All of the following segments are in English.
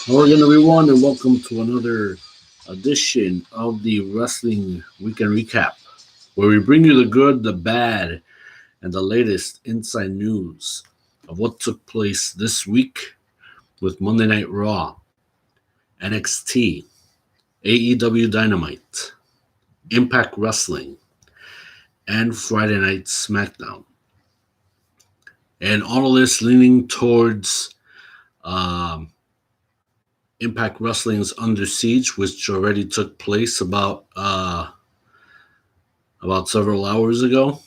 Hello again, everyone, and welcome to another edition of the Wrestling Weekend Recap, where we bring you the good, the bad, and the latest inside news of what took place this week with Monday Night Raw, NXT, AEW Dynamite, Impact Wrestling, and Friday Night SmackDown. And all of this leaning towards um, Impact Wrestling's Under Siege, which already took place about several hours ago.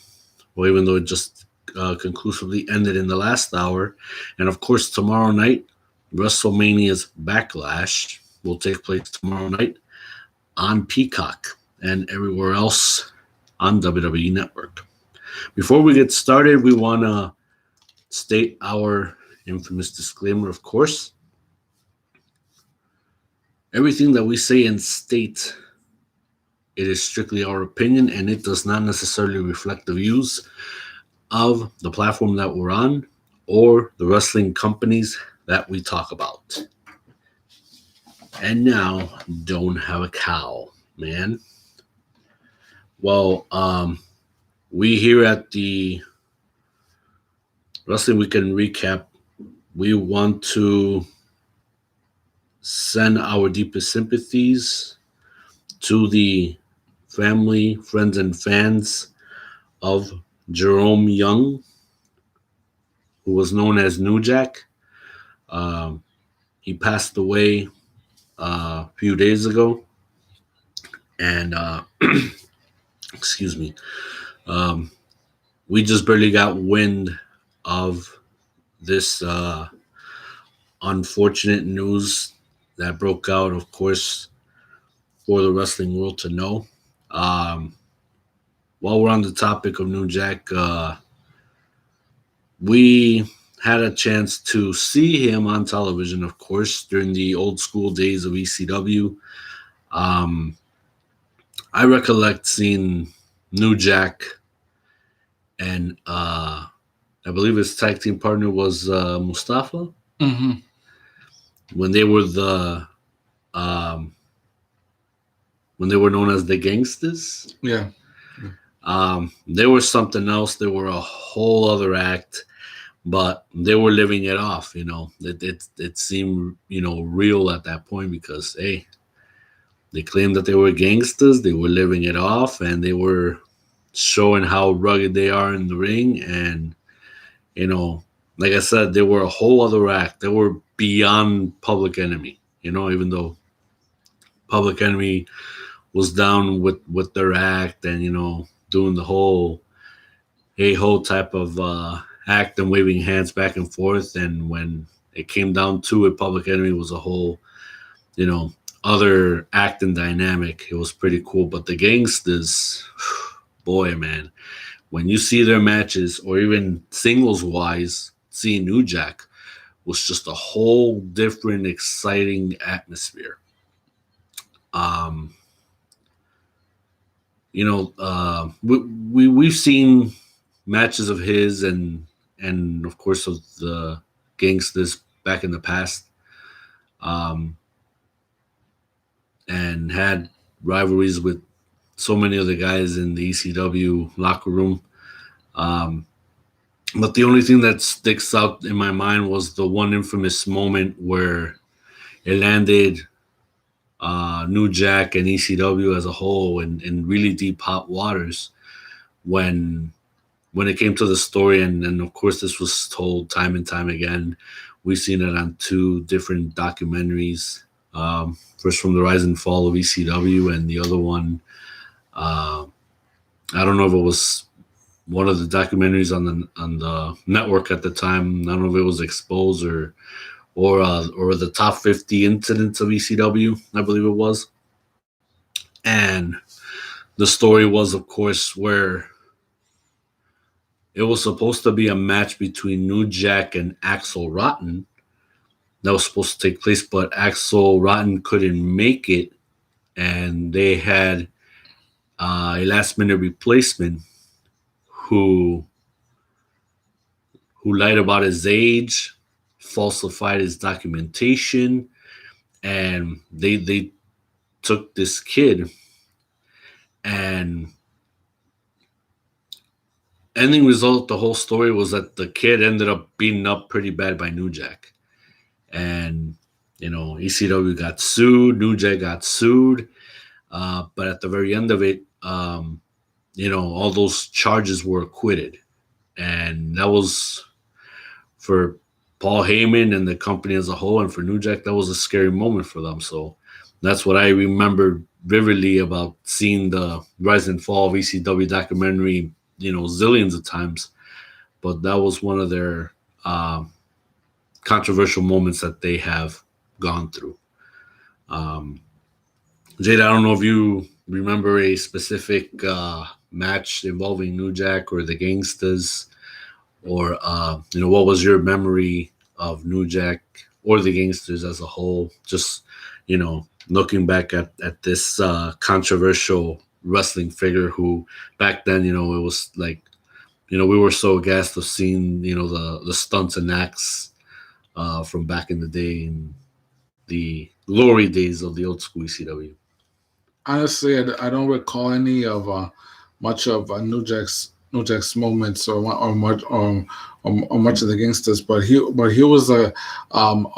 Well, even though it just conclusively ended in the last hour, and of course tomorrow night, WrestleMania's Backlash will take place tomorrow night on Peacock and everywhere else on WWE Network. Before we get started, we want to state our infamous disclaimer, of course. Everything that we say and state, it is strictly our opinion, and it does not necessarily reflect the views of the platform that we're on or the wrestling companies that we talk about. And now, don't have a cow, man. Well, we here at the Wrestling Weekend Recap, we want to send our deepest sympathies to the family, friends, and fans of Jerome Young, who was known as New Jack. He passed away a few days ago, and excuse me, um, we just barely got wind of this unfortunate news that broke out, of course, for the wrestling world to know. Um, while we're on the topic of New Jack, we had a chance to see him on television, of course, during the old school days of ECW. Um, I recollect seeing New Jack, and I believe his tag team partner was Mustafa Mm-hmm. when they were um, when they were known as the Gangsters. Yeah. They were something else. They were a whole other act, but they were living it off. It seemed real at that point because hey, they claimed that they were gangsters. They were living it off, and they were showing how rugged they are in the ring. And you know, like I said, they were a whole other act. They were beyond Public Enemy. Even though Public Enemy was down with their act and doing the whole hey ho type of act and waving hands back and forth. And when it came down to it, Public Enemy was a whole you know other act and dynamic. It was pretty cool. But the Gangsters, boy, man, when you see their matches or even singles wise, seeing New Jack was just a whole different exciting atmosphere. Um, we've seen matches of his and of course of the Gangsters back in the past, um, and had rivalries with so many of the guys in the ECW locker room. Um, but the only thing that sticks out in my mind was the one infamous moment where it landed New Jack and ECW as a whole in really deep hot waters when it came to the story. And of course this was told time and time again. We've seen it on two different documentaries. First from the rise and fall of ECW, and the other one, uh, I don't know if it was one of the documentaries on the network at the time. I don't know if it was Exposed or the top 50 incidents of ECW, I believe it was. And the story was, of course, where it was supposed to be a match between New Jack and Axel Rotten that was supposed to take place, but Axel Rotten couldn't make it, and they had a last minute replacement who lied about his age, falsified his documentation, and they took this kid, and ending result, the whole story was that the kid ended up beaten up pretty bad by New Jack, and ECW got sued, New Jack got sued, but at the very end of it, all those charges were acquitted, and that was for Paul Heyman and the company as a whole, and for New Jack, that was a scary moment for them. So that's what I remember vividly about seeing the rise and fall of ECW documentary, zillions of times. But that was one of their controversial moments that they have gone through. Jade, I don't know if you remember a specific match involving New Jack or the Gangstas, or what was your memory of New Jack or the Gangsters as a whole? Just looking back at this controversial wrestling figure who back then, it was like, we were so aghast of seeing the stunts and acts from back in the day, in the glory days of the old school ECW. Honestly, I don't recall any of much of New Jack's moments or much of the gangsters, but he was a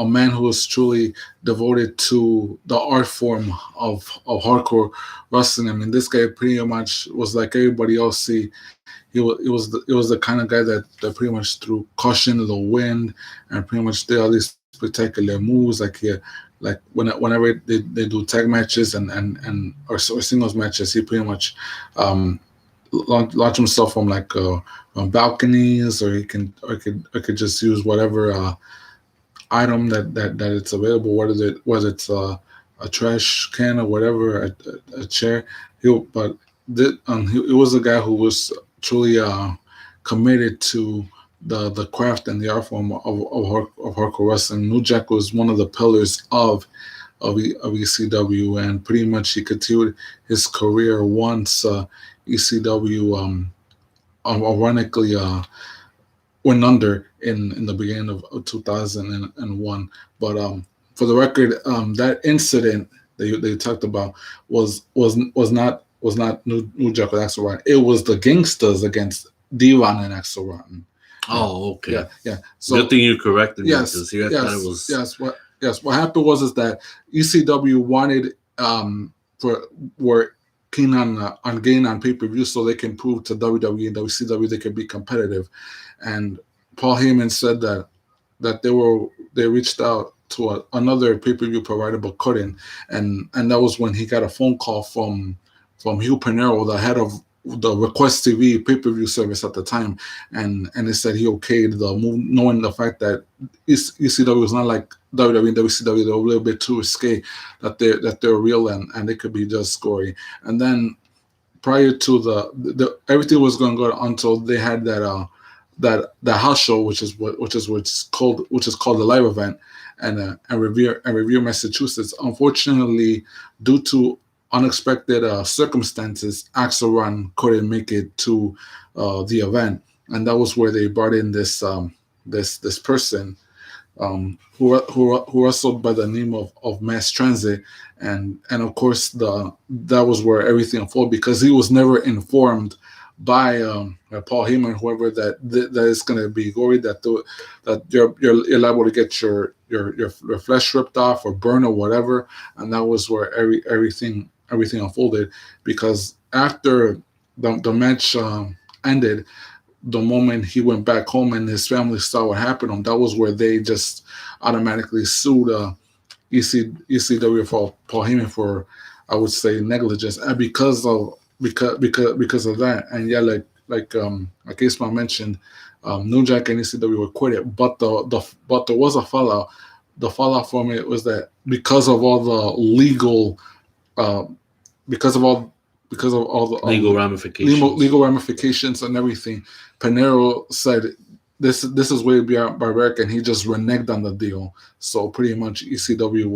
man who was truly devoted to the art form of hardcore wrestling. I mean, this guy pretty much was like everybody else. It was the kind of guy that pretty much threw caution to the wind and pretty much did all these spectacular moves like whenever they do tag matches or singles matches, he pretty much launch himself from from balconies, or could just use whatever item that it's available, whether it's a trash can or whatever, a chair. It was a guy who was truly committed to the craft and the art form of hardcore wrestling. New Jack was one of the pillars of ECW, and pretty much he continued his career once ECW ironically went under in the beginning of 2001. But for the record, that incident that you talked about was not New Jack with Axel Rotten. It was the Gangsters against D-Ron and Axel Rotten. Oh, okay. Yeah. So good thing you corrected me, yes, because here I thought it was What happened was that ECW wanted were keen on getting on pay-per-view so they can prove to WWE and WCW they can be competitive. And Paul Heyman said that they reached out to another pay-per-view provider but couldn't, and that was when he got a phone call from Hugh Pinero, the head of the Request TV pay-per-view service at the time, and they said he okayed the move, knowing the fact that ECW was not like WWE and WCW. They were a little bit too risque, that they're real and they could be just gory. And then prior to the everything was going good until they had that house show, which is called the live event, and Revere, Massachusetts. Unfortunately, due to unexpected circumstances, Axel Ron couldn't make it to the event, and that was where they brought in this person who wrestled by the name of Mass Transit, and of course that was where everything unfolded, because he was never informed by Paul Heyman, whoever that is going to be gory, that you're liable to get your flesh ripped off or burn or whatever, and that was where everything unfolded, because after the match ended, the moment he went back home and his family saw what happened to him, that was where they just automatically sued ECW for Paul Heyman for, I would say, negligence, and because of that. And yeah, like Ismail mentioned, New Jack and ECW were quitted, but there was a fallout. The fallout from it was that because of all the legal because of all the legal ramifications and everything, Pinero said this is way beyond barbaric, and he just reneged on the deal. So pretty much ECW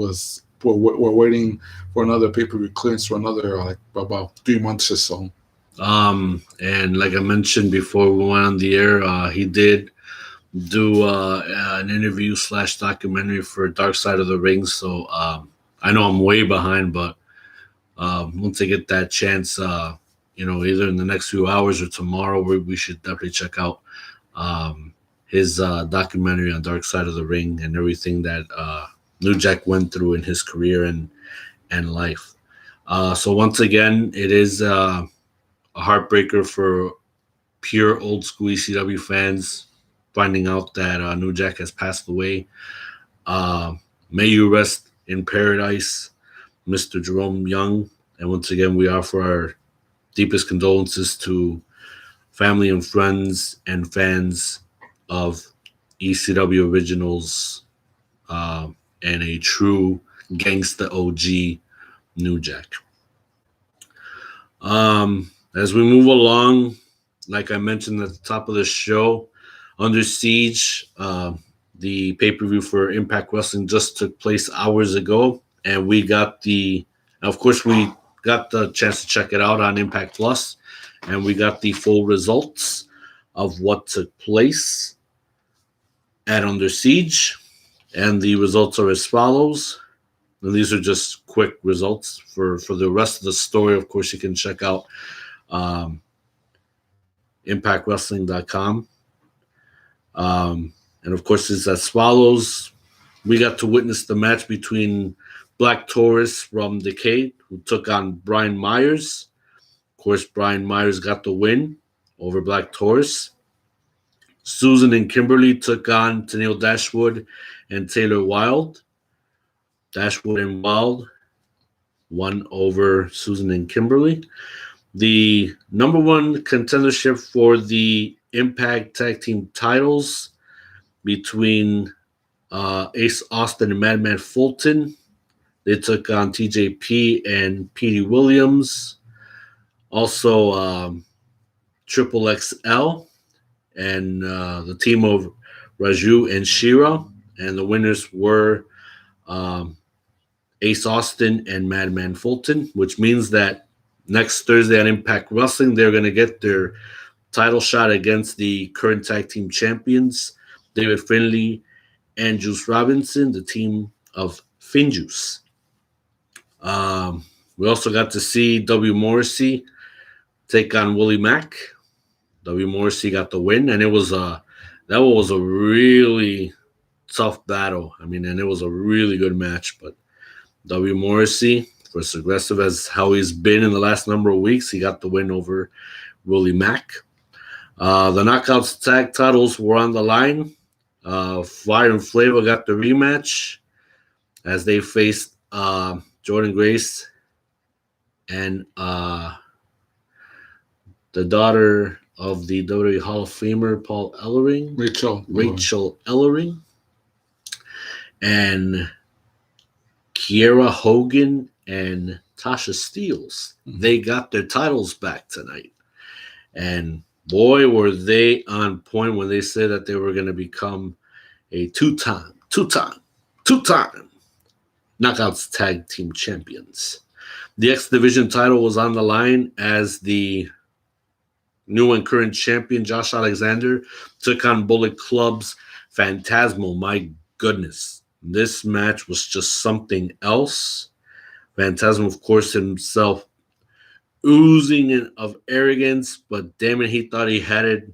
we're waiting for another pay-per-view clearance for another about 3 months or so. And like I mentioned before we went on the air, he did do an interview / documentary for Dark Side of the Ring. So I know I'm way behind, but once I get that chance, either in the next few hours or tomorrow, we should definitely check out his documentary on Dark Side of the Ring and everything that New Jack went through in his career and life. So once again, it is a heartbreaker for pure old school ECW fans finding out that New Jack has passed away. Uh, may you rest in paradise, Mr. Jerome Young. And once again, we offer our deepest condolences to family and friends and fans of ECW originals and a true gangsta OG, New Jack. As we move along, like I mentioned at the top of the show, Under Siege, the pay-per-view for Impact Wrestling just took place hours ago, and we got we got the chance to check it out on Impact Plus, and we got the full results of what took place at Under Siege, and the results are as follows. And these are just quick results. For the rest of the story, of course, you can check out ImpactWrestling.com. And of course, it's as follows. We got to witness the match between Black Taurus from Decade, who took on Brian Myers. Of course, Brian Myers got the win over Black Taurus. Susan and Kimberly took on Tennille Dashwood and Taylor Wilde. Dashwood and Wilde won over Susan and Kimberly. The number one contendership for the Impact Tag Team titles between Ace Austin and Madman Fulton. They took on TJP and Petey Williams. Also, Triple XL and the team of Raju and Shira. And the winners were Ace Austin and Madman Fulton, which means that next Thursday on Impact Wrestling, they're going to get their title shot against the current tag team champions, David Finlay and Juice Robinson, the team of Finjuice. We also got to see W. Morrissey take on Willie Mack. W. Morrissey got the win, and that was a really tough battle. I mean, and it was a really good match, but W. Morrissey, for as aggressive as how he's been in the last number of weeks, he got the win over Willie Mack. The Knockouts tag titles were on the line. Fire and Flavor got the rematch as they faced Jordan Grace and the daughter of the WWE Hall of Famer, Paul Ellering. Rachel Ellering. And Kiera Hogan and Tasha Steelz. They got their titles back tonight. And boy, were they on point when they said that they were going to become a two-time Knockouts Tag Team Champions. The X Division title was on the line as the new and current champion, Josh Alexander, took on Bullet Club's Phantasmo. My goodness. This match was just something else. Phantasmo, of course, himself oozing of arrogance, but damn it, he thought he had it.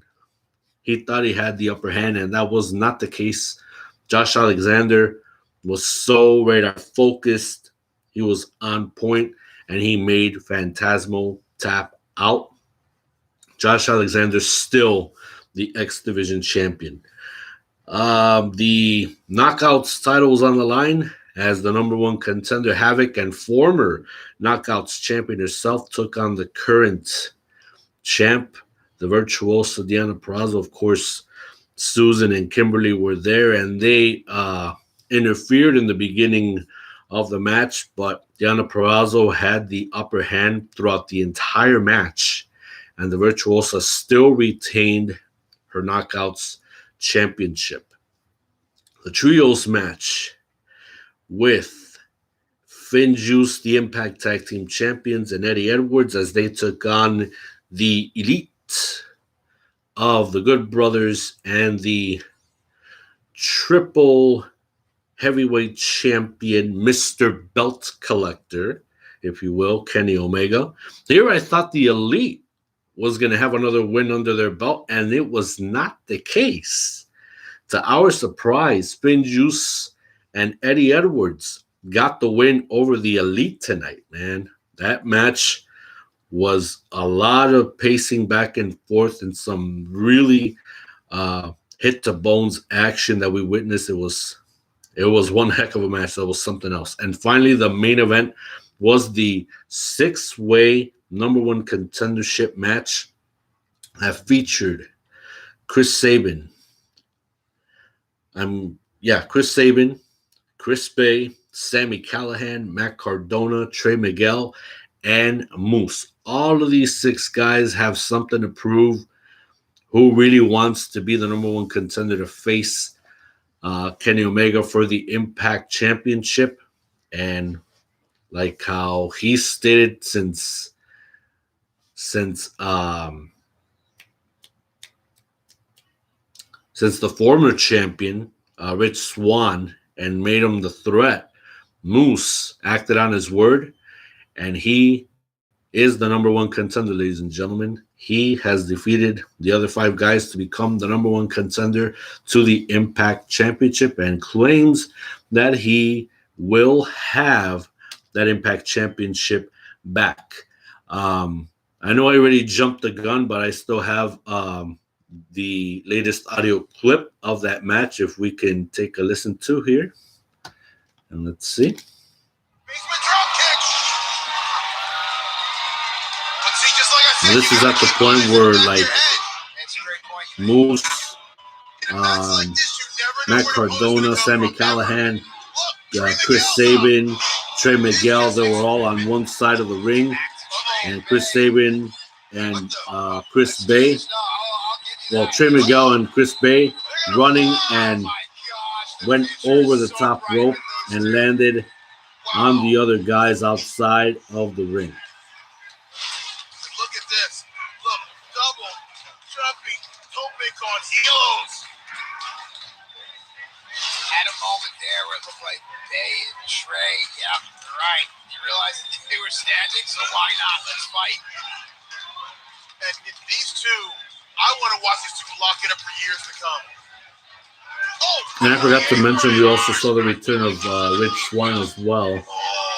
He thought he had the upper hand, and that was not the case. Josh Alexander was so radar focused. He was on point, and he made Phantasmo tap out. Josh Alexander still the X Division champion. The Knockouts title was on the line as the number one contender, Havoc, and former Knockouts champion herself took on the current champ, the virtuoso Deonna Purrazzo. Of course, Susan and Kimberly were there, and they interfered in the beginning of the match, but Deonna Purrazzo had the upper hand throughout the entire match, and the virtuosa still retained her Knockouts championship. The trios match with Finjuice, the Impact Tag Team Champions, and Eddie Edwards as they took on the Elite of the Good Brothers and the Triple heavyweight champion, Mr. Belt Collector, if you will, Kenny Omega. Here I thought the Elite was going to have another win under their belt, and it was not the case. To our surprise, Spin Juice and Eddie Edwards got the win over the Elite tonight, man. That match was a lot of pacing back and forth and some really hit to bones action that we witnessed. It was one heck of a match. That was something else. And finally, the main event was the 6-way number one contendership match that featured Chris Sabin. Chris Sabin, Chris Bay, Sami Callihan, Matt Cardona, Trey Miguel, and Moose. All of these 6 guys have something to prove. Who really wants to be the number one contender to face Kenny Omega for the Impact Championship? And like how he stated, since the former champion, Rich Swann, and made him the threat, Moose acted on his word, and he is the number one contender, ladies and gentlemen. He has defeated the other 5 guys to become the number one contender to the Impact Championship and claims that he will have that Impact Championship back. I know I already jumped the gun, but I still have the latest audio clip of that match, if we can take a listen to here. And let's see. And this is at the point where, like, Moose, Matt Cardona, Sami Callihan, Chris Sabin, Trey Miguel, they were all on one side of the ring. And Chris Sabin and Chris Bay, Trey Miguel and Chris Bay running and went over the top rope and landed on the other guys outside of the ring. Look at this. Look, double jumping topic on heels. Had a moment there where it looked like Bay and Trey. Yep, right. You realize they were standing, so why not? Let's fight. And these two, I want to watch these two lock it up for years to come. And I forgot to mention, we also saw the return of Rich Swann as well.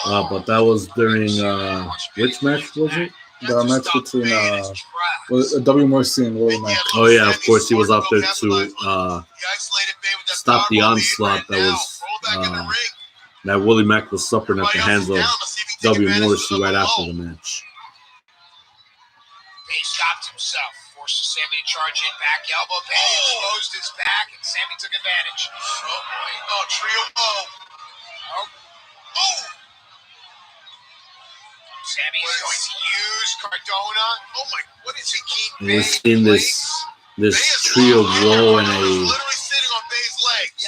But that was during, which match was it? The match between W. Mercy and Willie Mack. Oh, yeah, of course. He was out there to stop the onslaught that was that Willie Mack was suffering at the hands of W. Morrissey right after the match. Bay stopped himself, forced Sami to charge in, back elbow. Bay exposed his back, and Sami took advantage. Oh, boy. Oh, trio. Oh. Sami is going to use Cardona. Oh, my. What is he keeping? We're seeing this trio roll in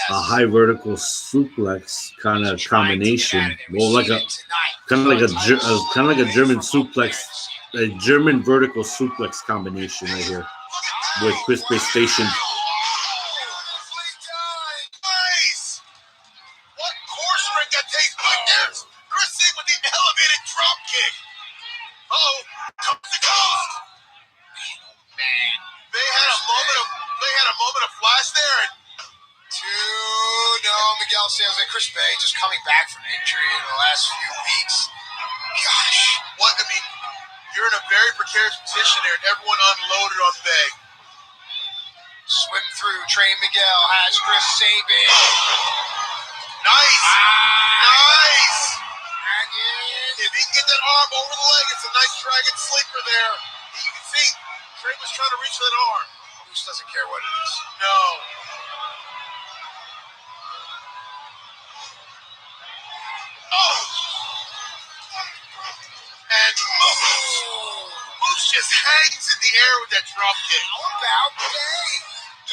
a high vertical suplex kind of combination. Well, like a German suplex. A German vertical suplex combination right here with Chris Bay stationed. Nice! What core strength that takes there? Chris Bay with the elevated drop kick. Coast to coast. Man, they had a moment of flash there. Miguel says that Chris Bay just coming back from injury in the last few weeks. Gosh, what I mean. You're in a very precarious position there, and everyone unloaded on Bay. Swim through. Trey Miguel has Chris Sabin. Nice. Nice. And if he can get that arm over the leg, it's a nice dragon sleeper there. You can see Trey was trying to reach for that arm. Moose doesn't care what it is. No. And Moose just hangs in the air with that drop kick. How about Bay?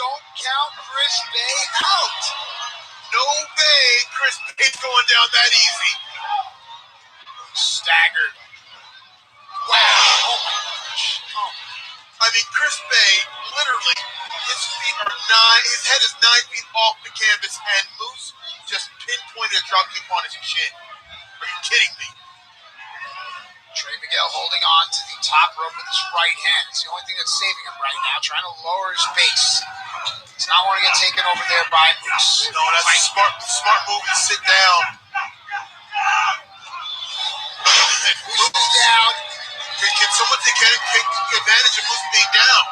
Don't count Chris Bay out. No way Chris Bay's going down that easy. Staggered. Wow. Oh my gosh. I mean, Chris Bay, literally, his head is 9 feet off the canvas, and Moose just pinpointed a dropkick on his chin. Are you kidding me? Trey Miguel holding on to the top rope with his right hand. It's the only thing that's saving him right now, trying to lower his base. He's not want to get taken over there by Moose. No, that's a smart move to sit down. Moose is down. Can someone take advantage of Moose being down?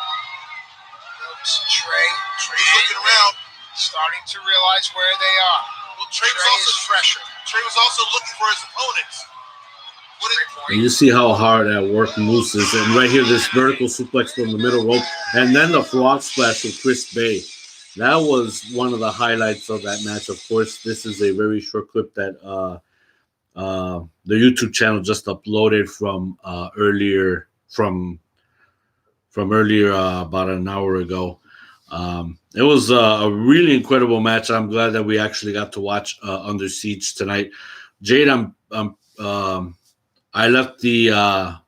Notice Trey. He's looking around. Starting to realize where they are. Well, Trey is fresher. Trey was also looking for his opponents. And you see how hard at work Moose is. And right here, this vertical suplex from the middle rope. And then the frog splash with Chris Bay. That was one of the highlights of that match. Of course, this is a very short clip that the YouTube channel just uploaded from earlier about an hour ago. It was a really incredible match. I'm glad that we actually got to watch Under Siege tonight. Jade, I left the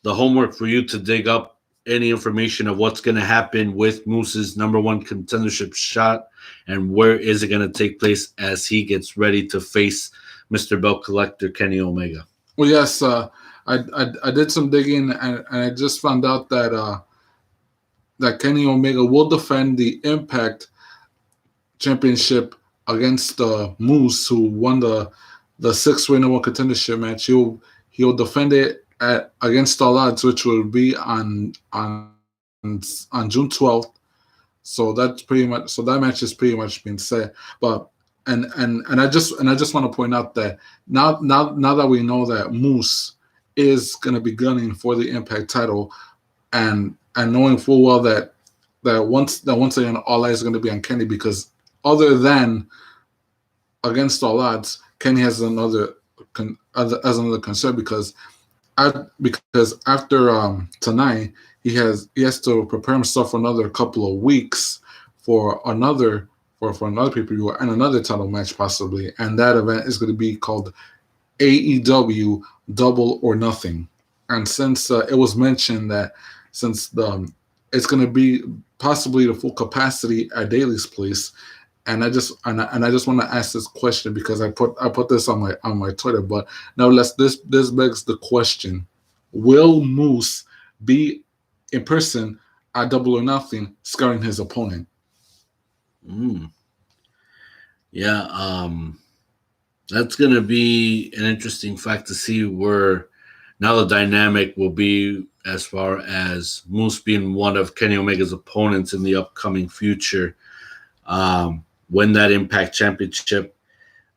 homework for you to dig up any information of what's going to happen with Moose's #1 contendership shot and where is it going to take place as he gets ready to face Mr. Belt Collector Kenny Omega. Well, yes, I did some digging and I just found out that that Kenny Omega will defend the Impact Championship against Moose, who won the 6-way #1 contendership match. He'll defend it against All Odds, which will be on June 12th. So that's pretty much that match is pretty much been set. But and I just want to point out that now that we know that Moose is going to be gunning for the Impact title, and knowing full well that once again All Eyes is going to be on Kenny, because other than against All Odds, Kenny has another concern because after tonight he has to prepare himself for another couple of weeks for another pay-per-view and another title match possibly, and that event is going to be called AEW Double or Nothing. And since it was mentioned that since it's going to be possibly the full capacity at Daly's place. And I just want to ask this question because I put this on my Twitter, but nevertheless, this begs the question: will Moose be in person at Double or Nothing, scaring his opponent? Yeah, that's gonna be an interesting fact to see where now the dynamic will be as far as Moose being one of Kenny Omega's opponents in the upcoming future. When that Impact Championship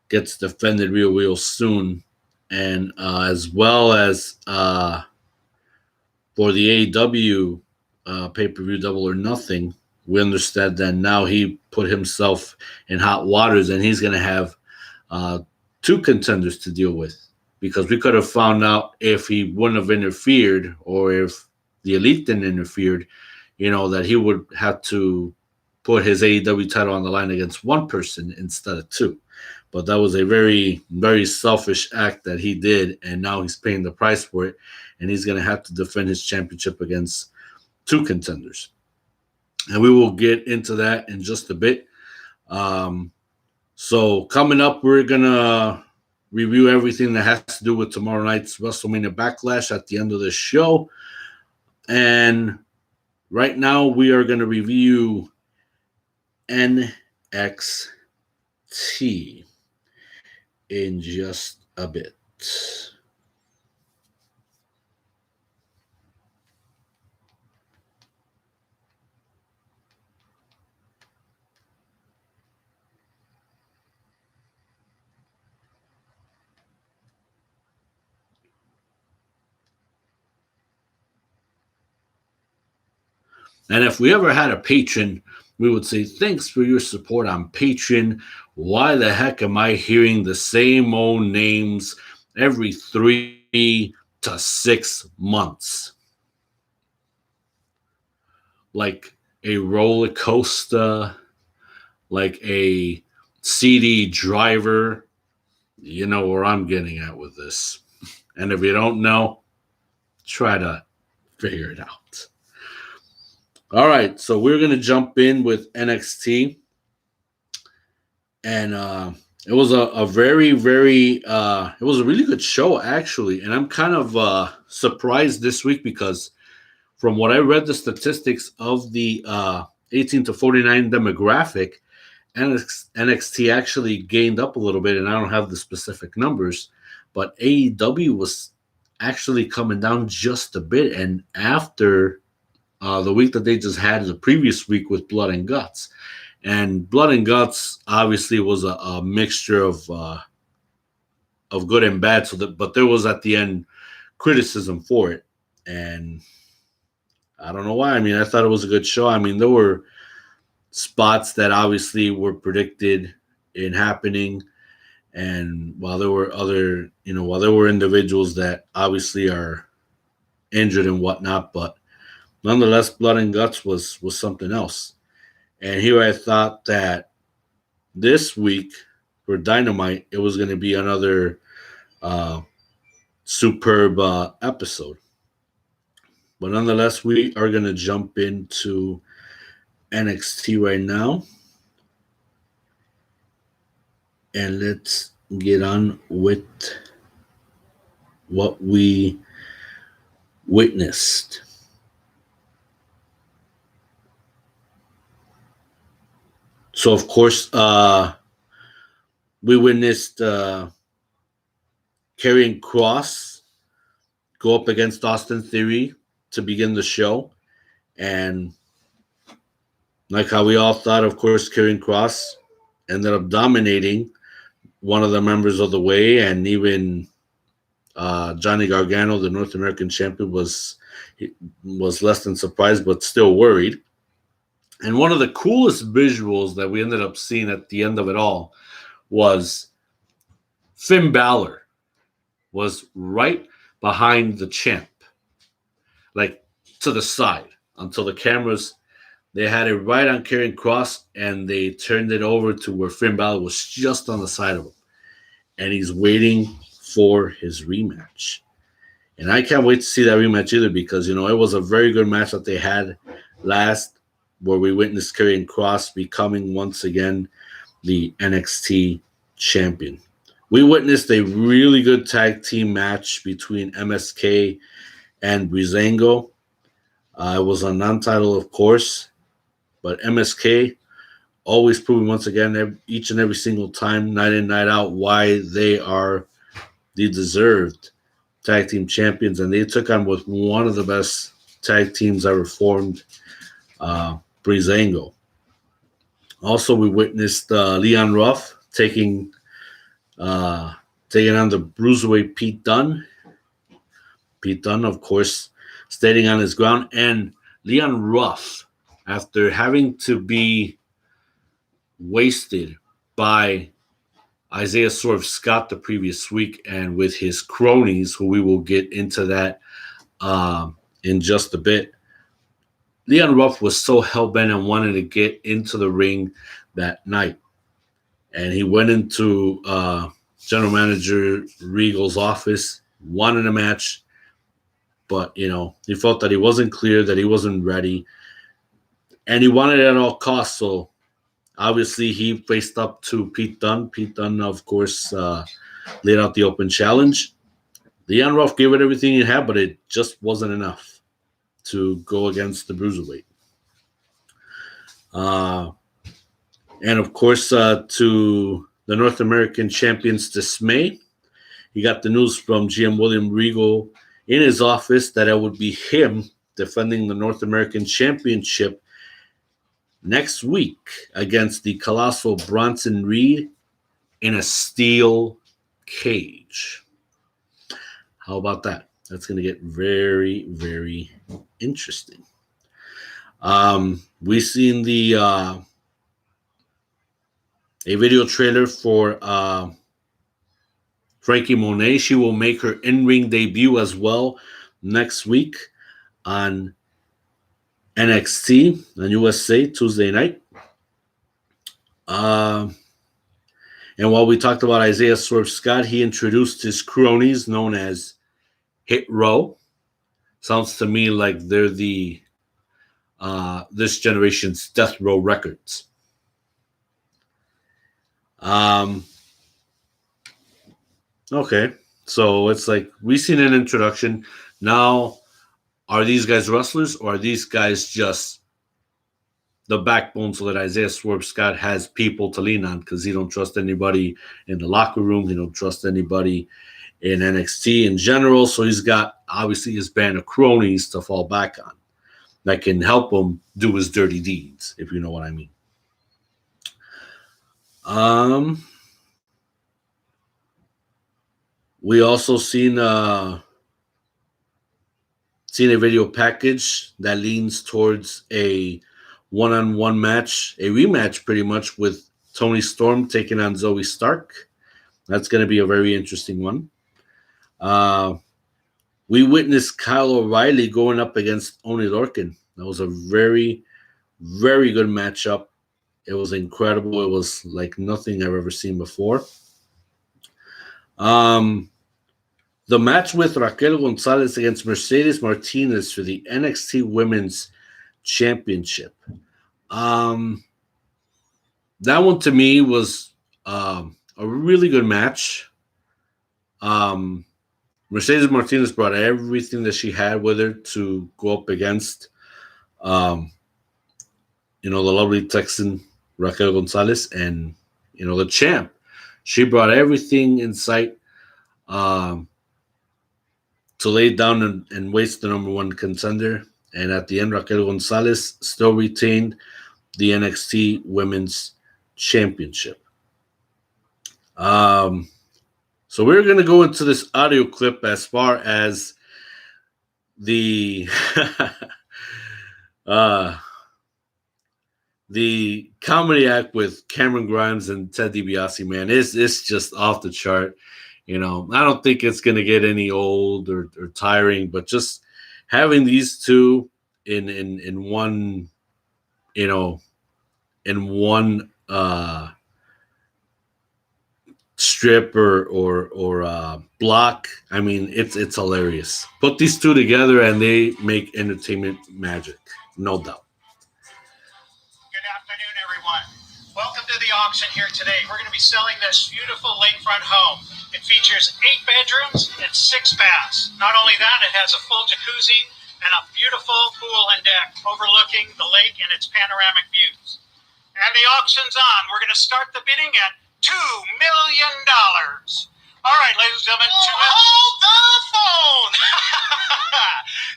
gets defended real soon, and as well as for the AEW pay-per-view Double or Nothing, we understand that now he put himself in hot waters and he's going to have two contenders to deal with, because we could have found out if he wouldn't have interfered or if the Elite didn't interfere, that he would have to put his AEW title on the line against one person instead of two. But that was a very, very selfish act that he did, and now he's paying the price for it, and he's going to have to defend his championship against two contenders. And we will get into that in just a bit. So coming up, we're going to review everything that has to do with tomorrow night's WrestleMania Backlash at the end of the show. And right now we are going to review NXT in just a bit. And if we ever had a patron, we would say, thanks for your support on Patreon. Why the heck am I hearing the same old names every 3 to 6 months? Like a roller coaster, like a CD driver. You know where I'm getting at with this. And if you don't know, try to figure it out. All right, so we're going to jump in with NXT. And it was a very, very, it was a really good show, actually. And I'm kind of surprised this week because from what I read, the statistics of the 18 to 49 demographic, NXT actually gained up a little bit, and I don't have the specific numbers, but AEW was actually coming down just a bit. And after the week that they just had the previous week with Blood and Guts, and Blood and Guts obviously was a mixture of good and bad. But there was at the end criticism for it, and I don't know why. I mean, I thought it was a good show. I mean, there were spots that obviously were predicted in happening, and while there were while there were individuals that obviously are injured and whatnot, but nonetheless, Blood and Guts was something else. And here I thought that this week for Dynamite, it was going to be another superb episode. But nonetheless, we are going to jump into NXT right now. And let's get on with what we witnessed. So, of course, we witnessed Karrion Kross go up against Austin Theory to begin the show. And like how we all thought, of course, Karrion Kross ended up dominating one of the members of the Way, and even Johnny Gargano, the North American champion, was less than surprised, but still worried. And one of the coolest visuals that we ended up seeing at the end of it all was Finn Balor was right behind the champ, like to the side, until the cameras, they had it right on Karrion Kross, and they turned it over to where Finn Balor was just on the side of him. And he's waiting for his rematch. And I can't wait to see that rematch either, because, it was a very good match that they had last, where we witnessed Karrion Kross becoming once again the NXT champion. We witnessed a really good tag team match between MSK and Breezango. It was a non-title, of course, but MSK always proving once again, each and every single time, night in, night out, why they are the deserved tag team champions. And they took on with one of the best tag teams ever formed, Breezango. Also, we witnessed Leon Ruff taking on the Bruiserweight Pete Dunne. Pete Dunne, of course, standing on his ground. And Leon Ruff, after having to be wasted by Isaiah Swerve Scott the previous week, and with his cronies, who we will get into that in just a bit, Leon Ruff was so hell-bent and wanted to get into the ring that night. And he went into General Manager Regal's office, wanted a match, but, he felt that he wasn't clear, that he wasn't ready, and he wanted it at all costs. So obviously he faced up to Pete Dunne. Pete Dunne, of course, laid out the open challenge. Leon Ruff gave it everything he had, but it just wasn't enough to go against the Bruiserweight. And of course, to the North American champion's dismay, he got the news from GM William Regal in his office that it would be him defending the North American Championship next week against the colossal Bronson Reed in a steel cage. How about that? That's going to get very, very interesting. We've seen a video trailer for Frankie Monet. She will make her in-ring debut as well next week on NXT on USA Tuesday night. And while we talked about Isaiah Swerve Scott, he introduced his cronies known as Hit Row. Sounds to me like they're the this generation's Death Row Records. Okay, so it's like we've seen an introduction. Now, are these guys wrestlers or are these guys just the backbone so that Isaiah Swerve Scott has people to lean on because he don't trust anybody in the locker room. He don't trust anybody in NXT in general. So he's got obviously his band of cronies to fall back on that can help him do his dirty deeds, if you know what I mean. We also seen a video package that leans towards a one-on-one match, a rematch pretty much with Toni Storm taking on Zoe Stark. That's going to be a very interesting one. We witnessed Kyle O'Reilly going up against Oney Lorcan. That was a very, very good matchup. It was incredible. It was like nothing I've ever seen before. The match with Raquel Gonzalez against Mercedes Martinez for the NXT Women's Championship. That one to me was a really good match. Mercedes Martinez brought everything that she had with her to go up against, the lovely Texan Raquel Gonzalez and, the champ. She brought everything in sight to lay down and waste the number one contender. And at the end, Raquel Gonzalez still retained the NXT Women's Championship. So we're going to go into this audio clip as far as the the comedy act with Cameron Grimes and Ted DiBiase, man. It's just off the chart. I don't think it's going to get any old or tiring, but just having these two in one, in one strip or block. I mean, it's hilarious. Put these two together and they make entertainment magic, no doubt. Good afternoon, everyone. Welcome to the auction here today. We're going to be selling this beautiful lakefront home. It features 8 bedrooms and 6 baths. Not only that, it has a full jacuzzi and a beautiful pool and deck overlooking the lake and its panoramic views. And the auction's on. We're going to start the bidding at $2 million. All right, ladies and gentlemen. Hold the phone.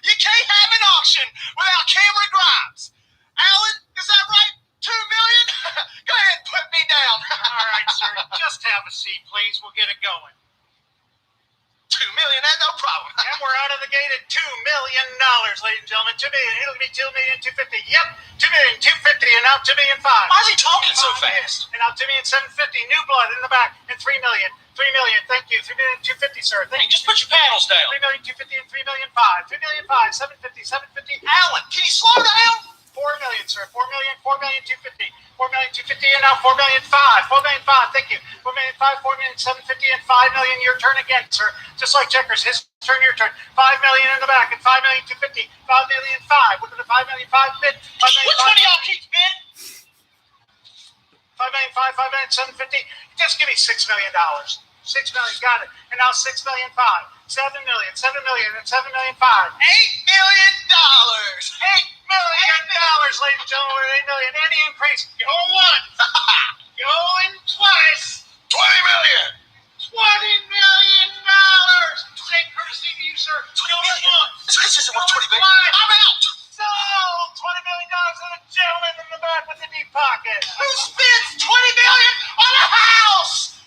You can't have an auction without Cameron Grimes. Alan, is that right? $2 million? Go ahead and put me down. All right, sir. Just have a seat, please. We'll get it going. $2 million, that's no problem. And we're out of the gate at $2 million, ladies and gentlemen. $2 million. It'll be $2,250,000. Yep, $2,250,000, and now $2,500,000. Why is he talking so fast? And now $2,750,000. New blood in the back, and $3 million. $3 million. Thank you. $3,250,000, sir. Thank you. Just put your panels down. $3,250,000 and $3,500,000. $3,500,000. $750,000. $750,000. Alan, can you slow down? $4 million, sir. $4 million. $4,250,000. $4,250,000, and now $4,500,000. $4,500,000. Thank you. $4,500,000. $4,750,000, and $5 million. Your turn again, sir. Just like checkers. His turn, your turn. $5 million in the back, and $5,250,000. $5,500,000. Look at the $5,500,000 bid. Which one of y'all keeps bidding? $5,500,000. $5,750,000. Just give me $6 million. $6 million, got it. And now $6,500,000. $7 million. $7 million, and $7,500,000. $8 million. $8 million, ladies and gentlemen. $8 million. Any increase? Going once. Going twice. $20 million. $20 million. Same courtesy to you, sir. $20 million. This isn't worth $20 million. Twice. I'm out. Sold. $20 million to the gentleman in the back with the deep pocket. Who spends $20 million on a house?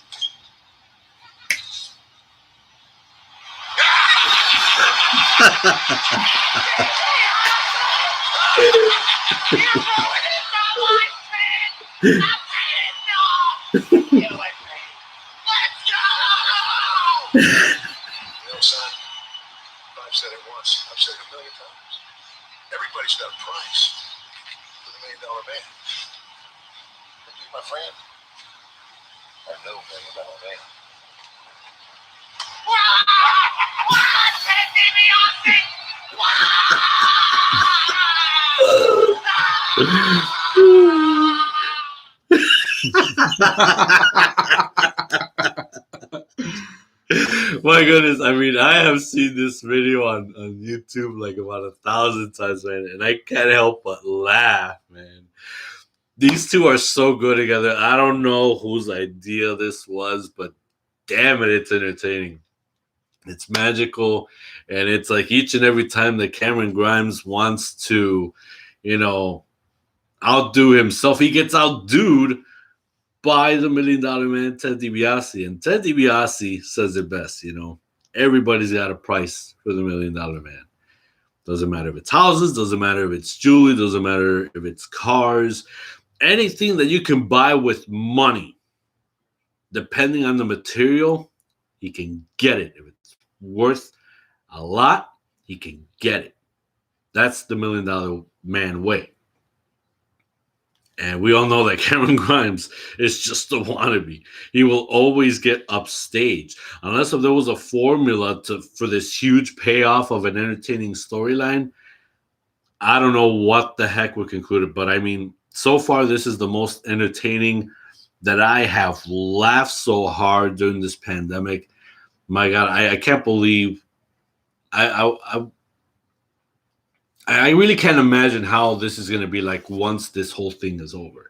You're ruining my life, man. I'm paying it off. Get away from me. Let's go. Son, I've said it once. I've said it a million times. Everybody's got a price for the $1 million man. And you, my friend, are no $1 million man. My goodness, I mean, I have seen this video on YouTube like about 1,000 times, man, and I can't help but laugh, man. These two are so good together. I don't know whose idea this was, but damn it, it's entertaining. It's magical, and it's like each and every time that Cameron Grimes wants to, outdo himself, he gets outdoed by the $1 Million Man, Ted DiBiase. And Ted DiBiase says it best, everybody's got a price for the $1 Million Man. Doesn't matter if it's houses, doesn't matter if it's jewelry, doesn't matter if it's cars, anything that you can buy with money, depending on the material, he can get it. If it's worth a lot, he can get it. That's the $1 Million Man way. And we all know that Cameron Grimes is just a wannabe. He will always get upstage. Unless if there was a formula for this huge payoff of an entertaining storyline, I don't know what the heck would conclude it. But I mean, so far, this is the most entertaining that I have laughed so hard during this pandemic. My God, I can't believe I really can't imagine how this is going to be like once this whole thing is over.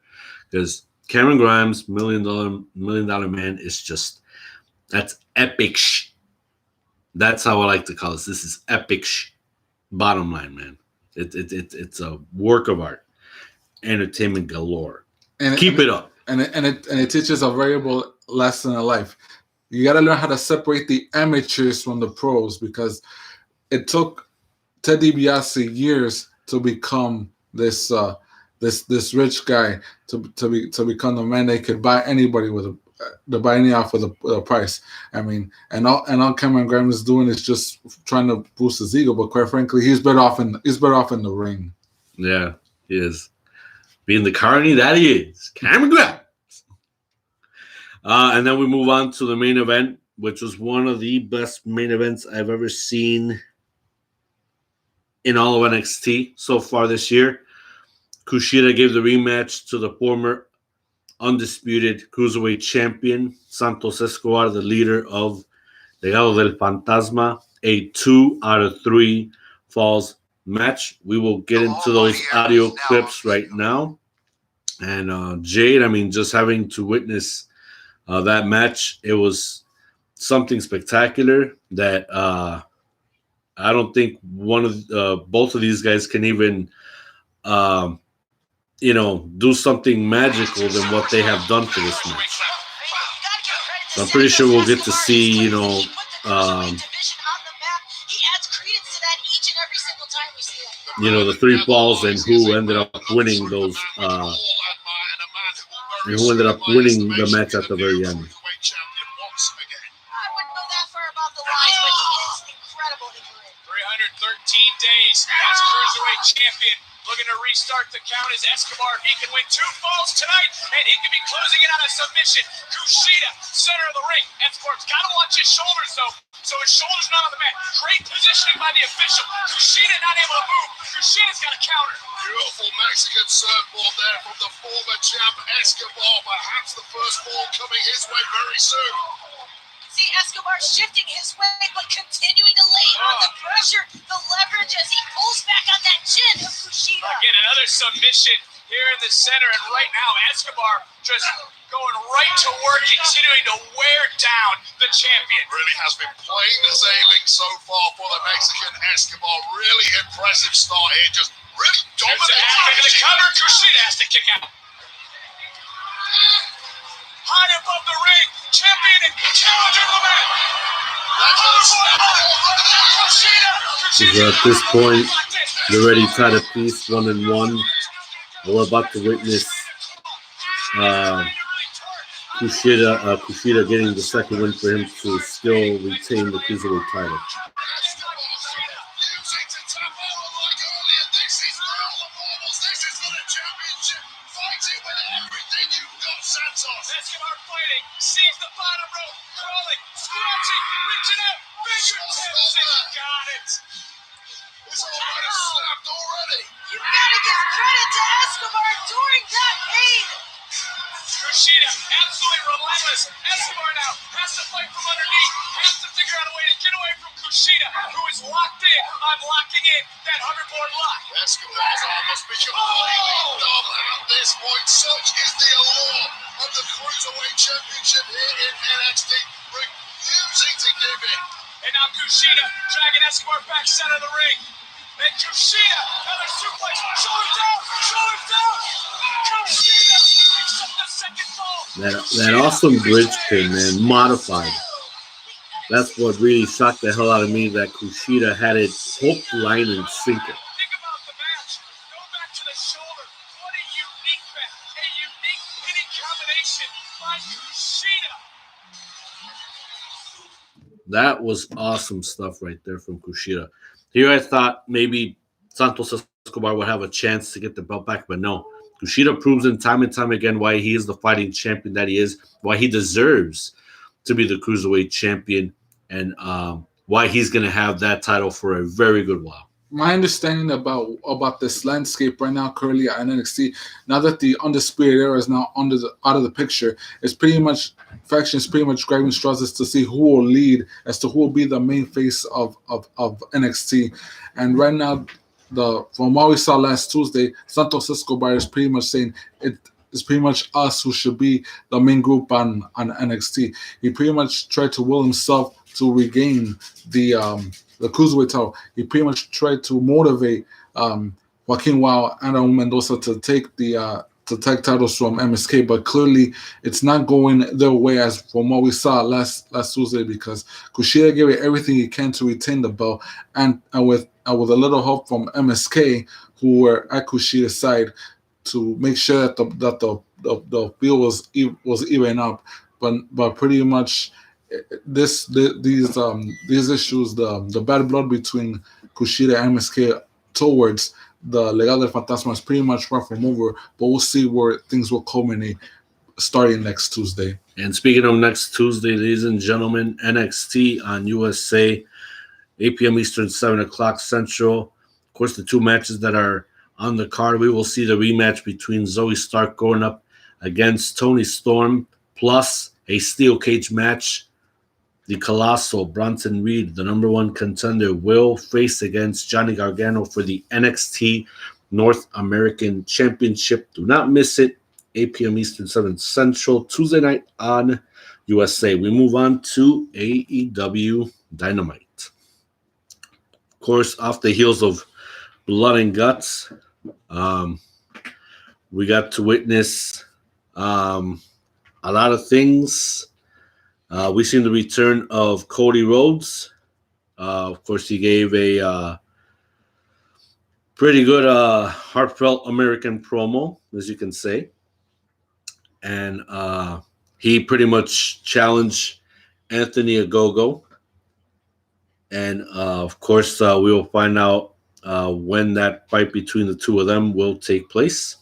Because Cameron Grimes, $1 Million Man, is just, that's epic That's how I like to call this. This is epic Bottom line, man. It's a work of art. Entertainment galore. Keep it up. And it teaches a valuable lesson in life. You got to learn how to separate the amateurs from the pros, because it took Ted DiBiase years to become this rich guy, to become the man they could buy anybody with to buy any off with a price. I mean, and all Cameron Grimes is doing is just trying to boost his ego. But quite frankly, he's better off in the ring. Yeah, he is. Being the carny that he is, Cameron Grimes. And then we move on to the main event, which was one of the best main events I've ever seen in all of NXT so far this year. Kushida gave the rematch to the former undisputed Cruiserweight champion, Santos Escobar, the leader of Legado del Fantasma, a 2 out of 3 falls match. We will get into those audio clips right now. And Jade, I mean, just having to witness that match, it was something spectacular that I don't think both of these guys can even, do something magical than what they have done for this match. So I'm pretty sure we'll get to see, the 3 falls and who ended up winning those, and who ended up winning the match at the very end. Days as Cruiserweight champion, looking to restart the count as Escobar. He can win 2 falls tonight, and he can be closing it on a submission. Kushida, center of the ring. Escobar's got to watch his shoulders, though, so his shoulders not on the mat. Great positioning by the official. Kushida not able to move. Kushida's got a counter. Beautiful Mexican surfboard there from the former champ Escobar. Perhaps the first fall coming his way very soon. See Escobar shifting his way, but continuing to lay on the pressure, the leverage as he pulls back on that chin of Kushida. Again, another submission here in the center, and right now Escobar just going right to work, continuing to wear down the champion. Really has been plain sailing so far for the Mexican Escobar. Really impressive start here, just really dominating. The cover, Kushida has to kick out. High above the ring, champion and challenger to the man. So at this point, they're already tied a piece, 1-1. We're about to witness Kushida getting the second win for him to still retain the Cruiserweight title. Escobar fighting, sees the bottom rope, crawling, scratching, reaching out, fingertips, and got it. It's already snapped already. You gotta give credit to Escobar during that pain. Kushida, absolutely relentless. Escobar now has to fight from underneath, has to figure out a way to get away from Kushida, who is locked in on locking in that hoverboard lock. Escobar's almost been completely dumb at this point. Such is the allure of the Cruiserweight Championship here in NXT, refusing to give in. And now Kushida dragging Escobar back center of the ring. And Kushida, another suplex, shoulders down, shoulders down. Kushida picks up the second fall. That awesome bridge pin, man, modified. That's what really shocked the hell out of me, that Kushida had it hook, line, and sinker. Think about the match. Go back to the shoulder. What a unique match. A unique hitting combination by Kushida. That was awesome stuff right there from Kushida. Here I thought maybe Santos Escobar would have a chance to get the belt back, but no. Kushida proves in time and time again why he is the fighting champion that he is, why he deserves to be the Cruiserweight champion, and why he's going to have that title for a very good while. My understanding about this landscape right now, currently at NXT, now that the Undisputed Era is now out of the picture, it's pretty much factions pretty much grabbing straws as to see who will lead, as to who will be the main face of NXT. And right now, from what we saw last Tuesday, Santos Escobar is pretty much saying it's pretty much us who should be the main group on NXT. He pretty much tried to will himself to regain the Cruiserweight title. He pretty much tried to motivate Joaquin Wild and Raul Mendoza to take the tag titles from MSK, but clearly it's not going their way as from what we saw last Tuesday, because Kushida gave it everything he can to retain the belt, and with a little help from MSK, who were at Kushida's side, to make sure that the field was even up, but pretty much these issues, the bad blood between Kushida and MSK towards the Legado del Fantasma is pretty much rough from over, but we'll see where things will culminate starting next Tuesday. And speaking of next Tuesday, ladies and gentlemen, NXT on USA, 8 p.m. Eastern, 7 o'clock Central. Of course, the two matches that are on the card, we will see the rematch between Zoe Stark going up against Toni Storm, plus a steel cage match. The Colossal, Bronson Reed, the number one contender, will face against Johnny Gargano for the NXT North American Championship. Do not miss it. 8 p.m. Eastern, 7 Central, Tuesday night on USA. We move on to AEW Dynamite. Of course, off the heels of Blood and Guts, we got to witness a lot of things. We've seen the return of Cody Rhodes. Of course, he gave a pretty good heartfelt American promo, as you can say. And he pretty much challenged Anthony Ogogo. And, of course, we will find out when that fight between the two of them will take place.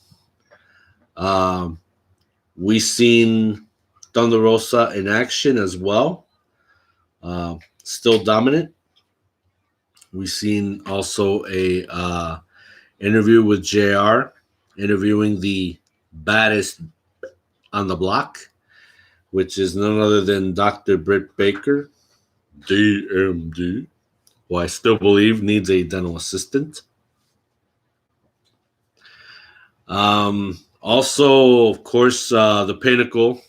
We've seen Thunder Rosa in action as well. Still dominant. We've seen also a interview with JR, interviewing the baddest on the block, which is none other than Dr. Britt Baker, DMD, who I still believe needs a dental assistant. Also, of course, the Pinnacle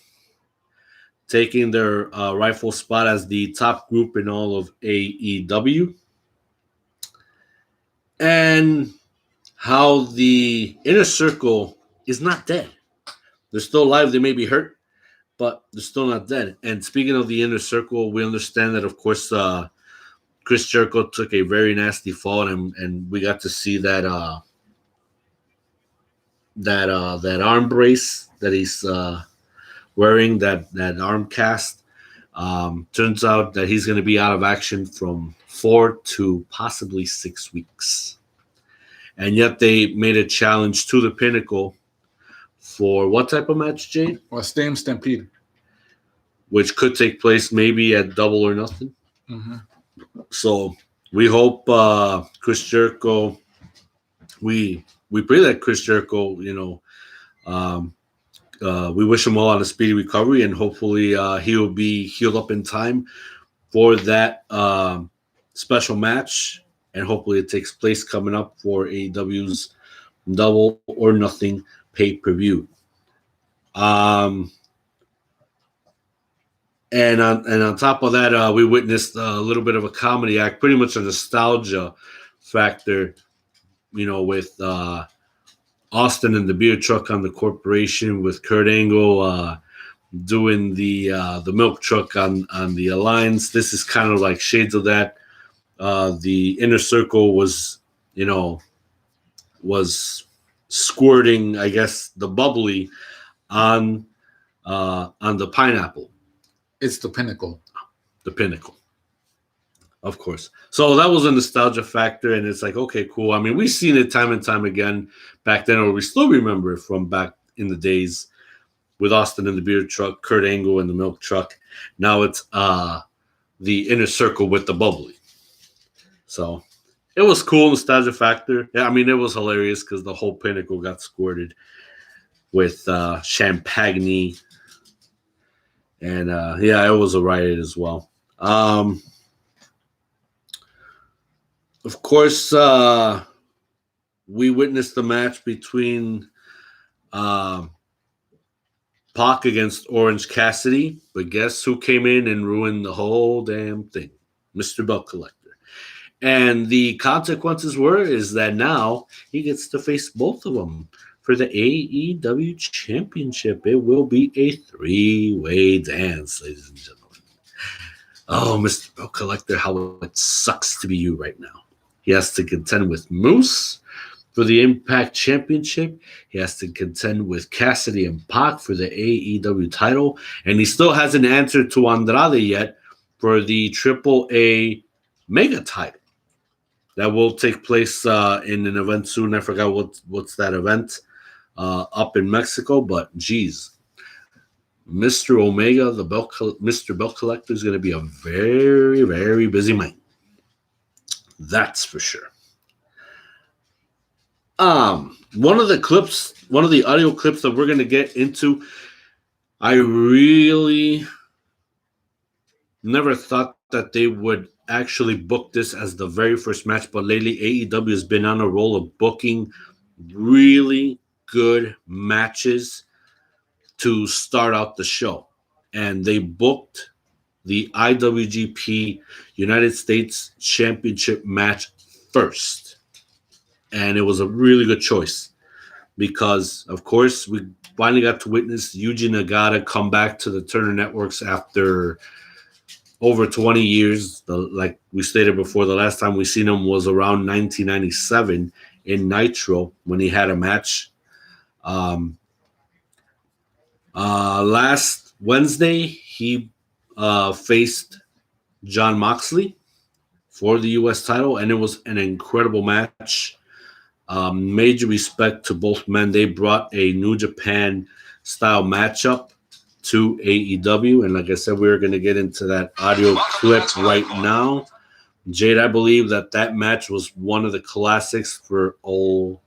taking their rightful spot as the top group in all of AEW. And how the Inner Circle is not dead. They're still alive. They may be hurt, but they're still not dead. And speaking of the Inner Circle, we understand that, of course, Chris Jericho took a very nasty fall, and we got to see that arm brace that he's wearing, that arm cast. Turns out that he's going to be out of action from 4 to possibly 6 weeks. And yet they made a challenge to the Pinnacle for what type of match, Jade? Well, Stadium Stampede. Which could take place maybe at Double or Nothing. Mm-hmm. So we hope Chris Jericho, we pray that Chris Jericho, we wish him all on a speedy recovery, and hopefully he'll be healed up in time for that special match. And hopefully it takes place coming up for AEW's Double or Nothing pay-per-view. And on top of that, we witnessed a little bit of a comedy act, pretty much a nostalgia factor, with Austin and the beer truck on the corporation, with Kurt Angle doing the milk truck on the Alliance. This is kind of like shades of that. The Inner Circle was squirting, I guess, the bubbly on the pineapple. It's the Pinnacle. The Pinnacle. Of course. So that was a nostalgia factor, and it's like, okay, cool. I mean, we've seen it time and time again back then, or we still remember it from back in the days with Austin and the beer truck, Kurt Angle and the milk truck. Now it's the Inner Circle with the bubbly. So it was cool, nostalgia factor. Yeah, I mean, it was hilarious because the whole Pinnacle got squirted with champagne. And, yeah, it was a riot as well. Of course, we witnessed the match between Pac against Orange Cassidy. But guess who came in and ruined the whole damn thing? Mr. Belt Collector. And the consequences is that now he gets to face both of them for the AEW Championship. It will be a 3-way dance, ladies and gentlemen. Oh, Mr. Belt Collector, how it sucks to be you right now. He has to contend with Moose for the Impact Championship. He has to contend with Cassidy and Pac for the AEW title. And he still hasn't answered to Andrade yet for the AAA Mega title. That will take place in an event soon. I forgot what's that event up in Mexico. But, geez, Mr. Omega, Mr. Belt Collector, is going to be a very, very busy man. That's for sure. One of the audio clips that we're going to get into, I really never thought that they would actually book this as the very first match, but lately AEW has been on a roll of booking really good matches to start out the show. And they booked the IWGP United States Championship match first. And it was a really good choice because, of course, we finally got to witness Yuji Nagata come back to the Turner Networks after over 20 years. Like we stated before, the last time we seen him was around 1997 in Nitro when he had a match. Last Wednesday, he faced Jon Moxley for the U.S. title, and it was an incredible match. Major respect to both men. They brought a New Japan style matchup to AEW, and like I said, we're going to get into that audio clip right now. Jade, I believe that match was one of the classics for all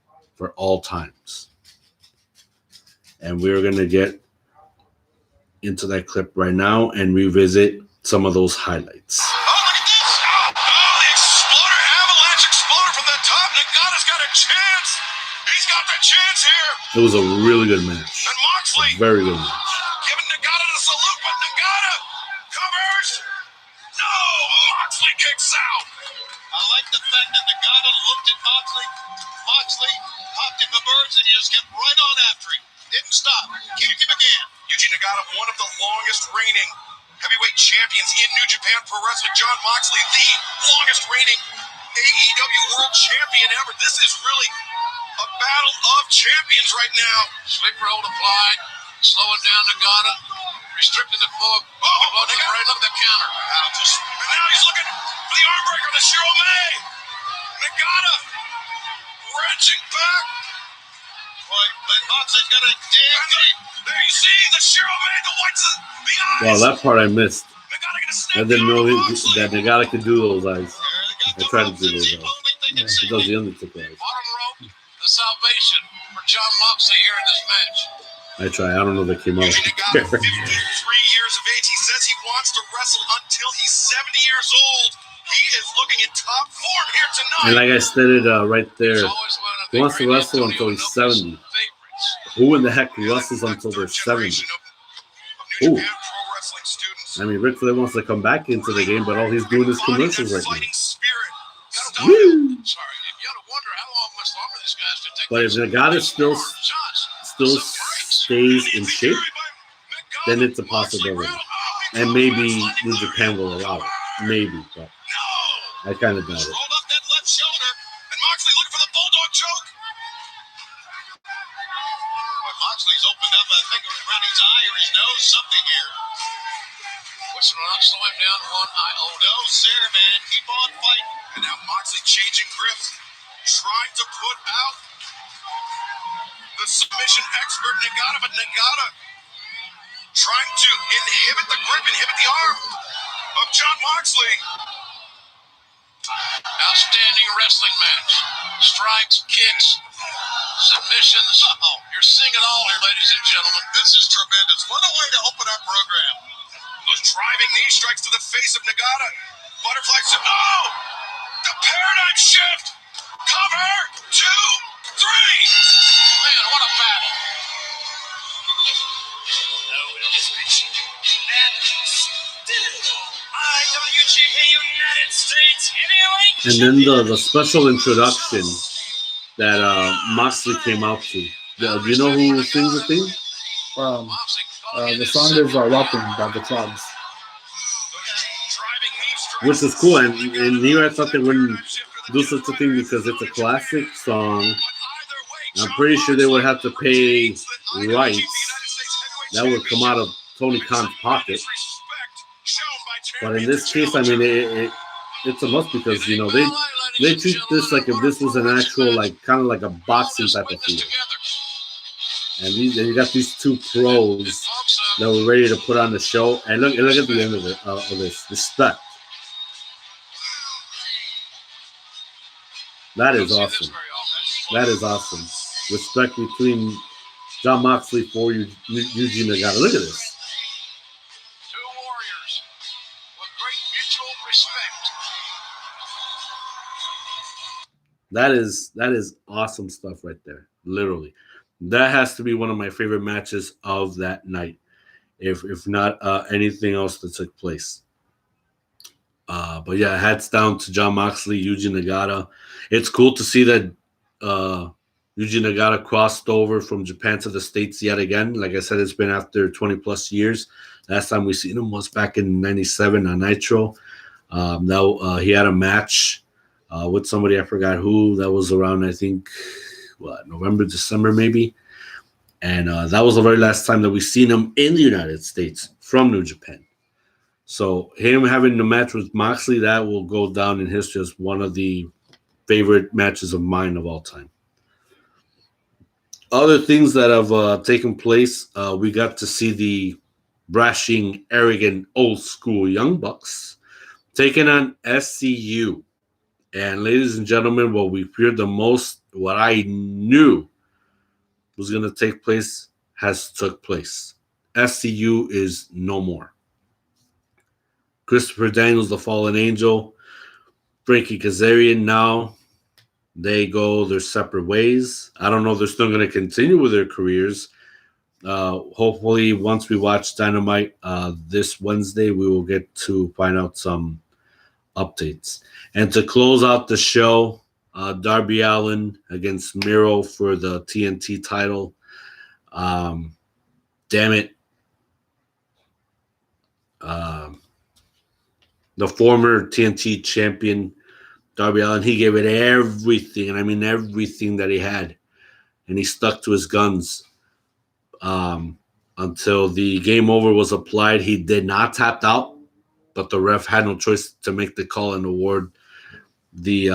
times, and we're going to get into that clip right now and revisit some of those highlights. Oh, look at this! Oh, the Exploder, Avalanche Exploder from the top. Nagata's got a chance. He's got the chance here. It was a really good match. And Moxley, A very good match. giving Nagata the salute, but Nagata covers. No, Moxley kicks out. I like the fact that Nagata looked at Moxley. Moxley popped him the birds, and he just kept right on after him. Didn't stop. Kicked him again. Yuji Nagata, one of the longest reigning heavyweight champions in New Japan Pro Wrestling. Jon Moxley, the longest reigning AEW World Champion ever. This is really a battle of champions right now. Sleeper hold applied. Slowing down Nagata. Restricting the floor. Oh, Nagata, right up the counter. And now he's looking for the armbreaker to Shiro May. Nagata wrenching back. But Moxley's got a dig deep. There you see the Shiro May, the whites of the eyes. Wow, that part I missed. Nagata gonna snap I didn't down know on Moxley. that Nagata could do those eyes. I tried to do those eyes. He He does the Undertaker eyes. Bottom rope, the salvation for Jon Moxley here in this match. I try. I don't know if they came out. Yuji Nagata, 53 years of age. He says he wants to wrestle until he's 70 years old. He is looking in top form here tonight. And like I stated right there, he wants to wrestle until he's 70. Who in the heck wrestles until they're 70? Ooh. I mean, Ric Flair wants to come back into the game, but all he's doing is commercials right now. Woo! But if Nagata still stays in shape, then it's a possibility. And maybe New Japan will allow it. Maybe, but I kind of doubt it. Rolled up that left shoulder, and Moxley looking for the bulldog choke. Boy, Moxley's opened up, I think, around his eye or his nose, something here. What's not slow him down one eye? Oh, no, sir, man. Keep on fighting. And now Moxley changing grip, trying to put out the submission expert Nagata, but Nagata trying to inhibit the grip, inhibit the arm of Jon Moxley. Outstanding wrestling match. Strikes, kicks, submissions. You're seeing it all here, ladies and gentlemen. This is tremendous. What a way to open our program. Those driving knee strikes to the face of Nagata. Butterfly said, oh! The paradigm shift! Cover! 2, 3! Man, what a battle. And then the special introduction that Moxley came out to. Do you know who sings the theme? The song is Welcome by the Tribes. Which is cool. And here I thought they wouldn't do such a thing because it's a classic song. I'm pretty sure they would have to pay rights. That would come out of Tony Khan's pocket. But in this case, I mean, it's a must because, you know, they treat this like if this was an actual, like, kind of like a boxing type of thing. And you got these two pros that were ready to put on the show. And look at the end of it, of this. Respect. That is awesome. That is awesome. Respect between Jon Moxley for Yuji Nagata. Look at this. Two warriors with great mutual respect. That is awesome stuff right there. Literally. That has to be one of my favorite matches of that night. If not anything else that took place. But yeah, hats down to Jon Moxley, Yuji Nagata. It's cool to see that Yuji Nagata crossed over from Japan to the States yet again. Like I said, it's been after 20 plus years. Last time we seen him was back in '97 on Nitro. Now he had a match with somebody, I forgot who. That was around, I think, November, December maybe. And that was the very last time that we seen him in the United States from New Japan. So him having the match with Moxley, that will go down in history as one of the favorite matches of mine of all time. Other things that have taken place, we got to see the brashing, arrogant, old school Young Bucks taking on SCU. And ladies and gentlemen, what we feared the most, what I knew was going to take place, has took place. SCU is no more. Christopher Daniels, the Fallen Angel, Frankie Kazarian, now they go their separate ways. I don't know if they're still going to continue with their careers. Hopefully, once we watch Dynamite this Wednesday, we will get to find out some updates. And to close out the show, Darby Allin against Miro for the TNT title. Damn it. The former TNT champion, Darby Allin, he gave it everything, and I mean everything that he had. And he stuck to his guns until the game over was applied. He did not tap out, but the ref had no choice to make the call and award the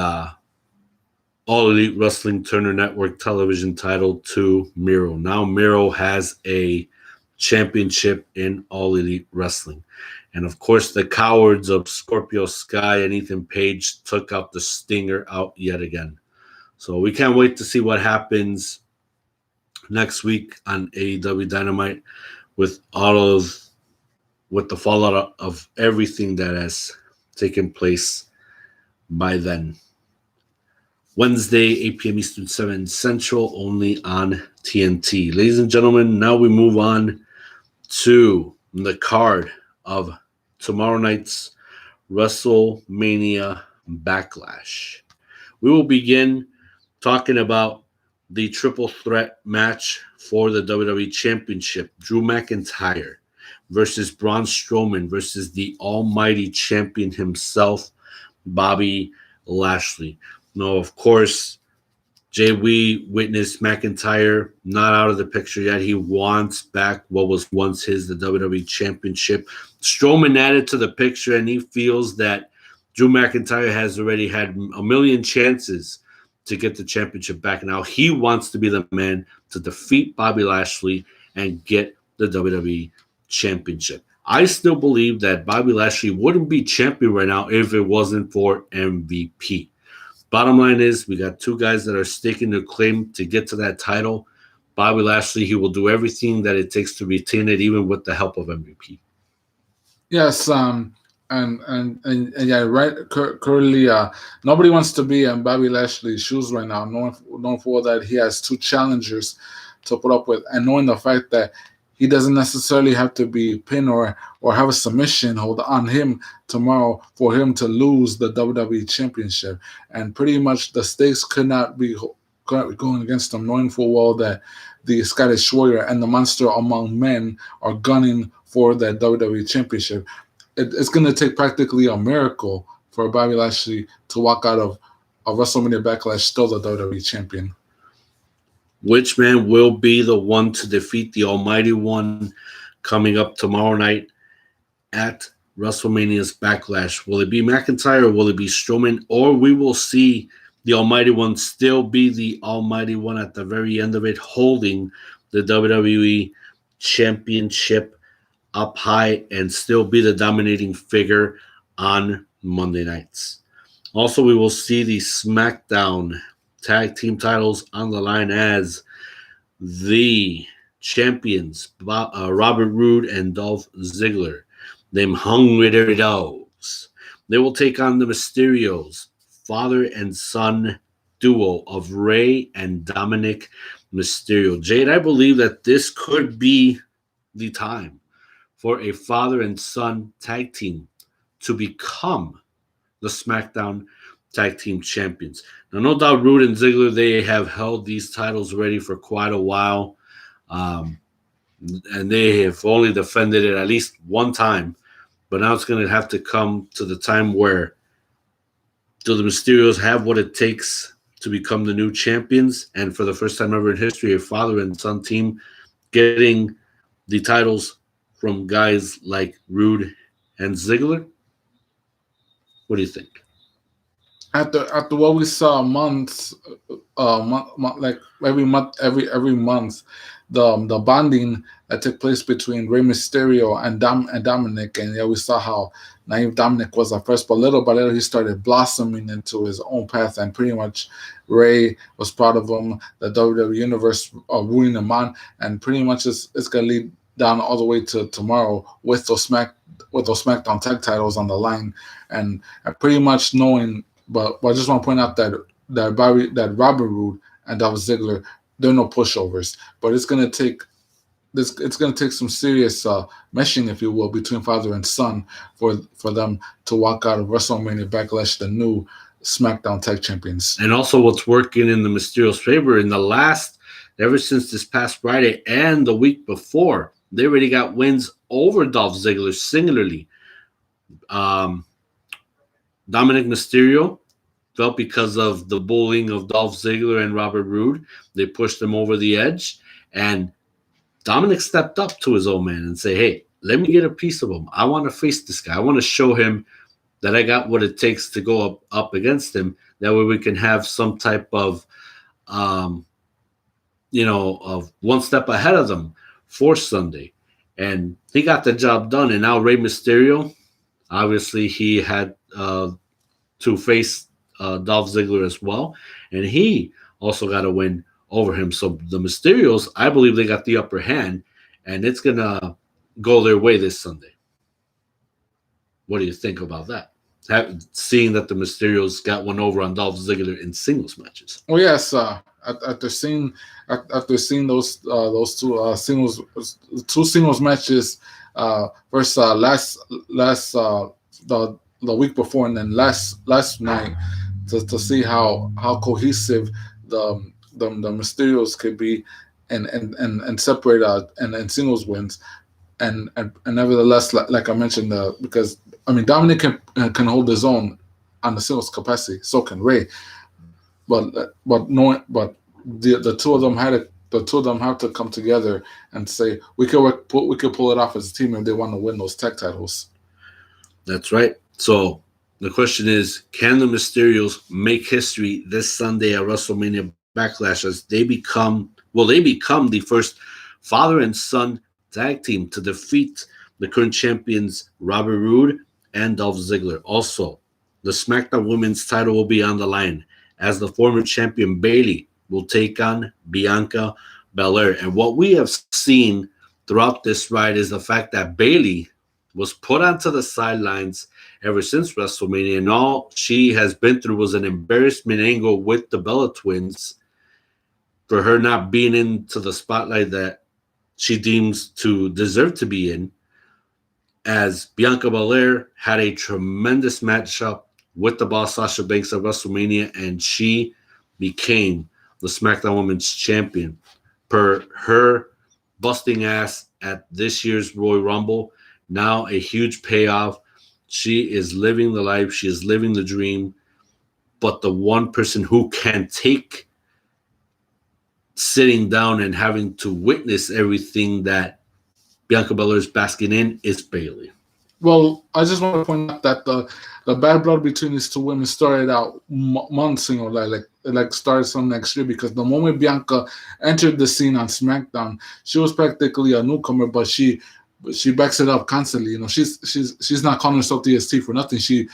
All Elite Wrestling Turner Network television title to Miro. Now Miro has a championship in All Elite Wrestling. And of course, the cowards of Scorpio Sky and Ethan Page took out the Stinger out yet again. So we can't wait to see what happens next week on AEW Dynamite with with the fallout of everything that has taken place by then. Wednesday, 8 p.m. Eastern, 7 Central, only on TNT. Ladies and gentlemen, now we move on to the card of tomorrow night's WrestleMania Backlash. We will begin talking about the triple threat match for the WWE Championship. Drew McIntyre versus Braun Strowman versus the almighty champion himself, Bobby Lashley. Now, of course, Jay, we witnessed McIntyre not out of the picture yet. He wants back what was once his, the WWE Championship. Strowman added to the picture, and he feels that Drew McIntyre has already had a million chances to get the championship back. Now he wants to be the man to defeat Bobby Lashley and get the WWE Championship. I still believe that Bobby Lashley wouldn't be champion right now if it wasn't for MVP. Bottom line is, we got two guys that are staking their claim to get to that title. Bobby Lashley, he will do everything that it takes to retain it, even with the help of MVP. Yes, and yeah, right. Currently, nobody wants to be in Bobby Lashley's shoes right now, knowing for that he has two challengers to put up with, and knowing the fact that he doesn't necessarily have to be pinned or have a submission hold on him tomorrow for him to lose the WWE Championship. And pretty much the stakes could not be going against him, knowing full well that the Scottish Warrior and the Monster Among Men are gunning for that WWE Championship. It's going to take practically a miracle for Bobby Lashley to walk out of WrestleMania Backlash still the WWE Champion. Which man will be the one to defeat the Almighty One coming up tomorrow night at WrestleMania's Backlash? Will it be McIntyre or will it be Strowman? Or we will see the Almighty One still be the Almighty One at the very end of it, holding the WWE Championship up high and still be the dominating figure on Monday nights. Also, we will see the SmackDown tag team titles on the line as the champions, Robert Roode and Dolph Ziggler, them hungry dirty dogs. They will take on the Mysterios, father and son duo of Rey and Dominic Mysterio. Jade, I believe that this could be the time for a father and son tag team to become the SmackDown Tag Team Champions. Now, no doubt, Roode and Ziggler, they have held these titles already for quite a while, and they have only defended it at least one time. But now it's going to have to come to the time where do the Mysterios have what it takes to become the new champions? And for the first time ever in history, a father and son team getting the titles from guys like Roode and Ziggler. What do you think? After what we saw months, like every month, the bonding that took place between Rey Mysterio and Dominic, and yeah, we saw how naive Dominic was at first, but little by little he started blossoming into his own path, and pretty much Rey was proud of him. The WWE Universe rooting him on, and pretty much it's gonna lead down all the way to tomorrow with those SmackDown tag titles on the line, and pretty much knowing. But I just want to point out that Robert Roode and Dolph Ziggler, they're no pushovers. But it's gonna take some serious meshing, if you will, between father and son for them to walk out of WrestleMania Backlash the new SmackDown Tag Champions. And also, what's working in the Mysterio's favor ever since this past Friday and the week before, they already got wins over Dolph Ziggler singularly. Dominic Mysterio felt because of the bullying of Dolph Ziggler and Robert Roode, they pushed him over the edge, and Dominic stepped up to his old man and say, hey, let me get a piece of him. I want to face this guy. I want to show him that I got what it takes to go up against him. That way we can have some type of, of one step ahead of them for Sunday. And he got the job done. And now Rey Mysterio, obviously he had to face Dolph Ziggler as well. And he also got a win over him. So the Mysterios, I believe they got the upper hand, and it's going to go their way this Sunday. What do you think about that? Seeing that the Mysterios got one over on Dolph Ziggler in singles matches. Oh yes, after seeing those two singles matches versus the week before, and then last night, to see how cohesive the Mysterios could be and separate out and singles wins. And nevertheless, like I mentioned, because I mean Dominic can hold his own on the singles capacity, so can Rey. But the two of them have to come together and say we could pull it off as a team if they want to win those tag titles. That's right. So the question is, can the Mysterios make history this Sunday at WrestleMania Backlash as they become the first father and son tag team to defeat the current champions Robert Roode and Dolph Ziggler. Also, the SmackDown Women's title will be on the line as the former champion Bayley will take on Bianca Belair. And what we have seen throughout this ride is the fact that Bayley was put onto the sidelines ever since WrestleMania, and all she has been through was an embarrassment angle with the Bella Twins for her not being into the spotlight that she deems to deserve to be in, as Bianca Belair had a tremendous matchup with the boss Sasha Banks at WrestleMania, and she became the SmackDown Women's Champion per her busting ass at this year's Royal Rumble. Now a huge payoff. She is living the life. She is living the dream. But the one person who can take sitting down and having to witness everything that Bianca Belair is basking in is Bayley. Well, I just want to point out that the bad blood between these two women started out months ago, like started some next year, because the moment Bianca entered the scene on SmackDown, she was practically a newcomer, but she backs it up constantly. You know, she's not calling herself the EST for nothing. She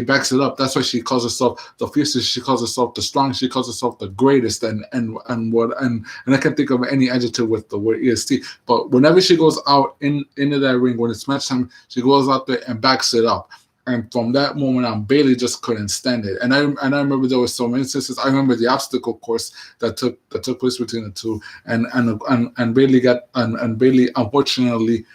backs it up. That's why she calls herself the fiercest. She calls herself the strongest. She calls herself the greatest. And I can't think of any adjective with the word EST. But whenever she goes out into that ring, when it's match time, she goes out there and backs it up. And from that moment on, Bayley just couldn't stand it. And I remember there were so many instances. I remember the obstacle course that took place between the two, and Bayley unfortunately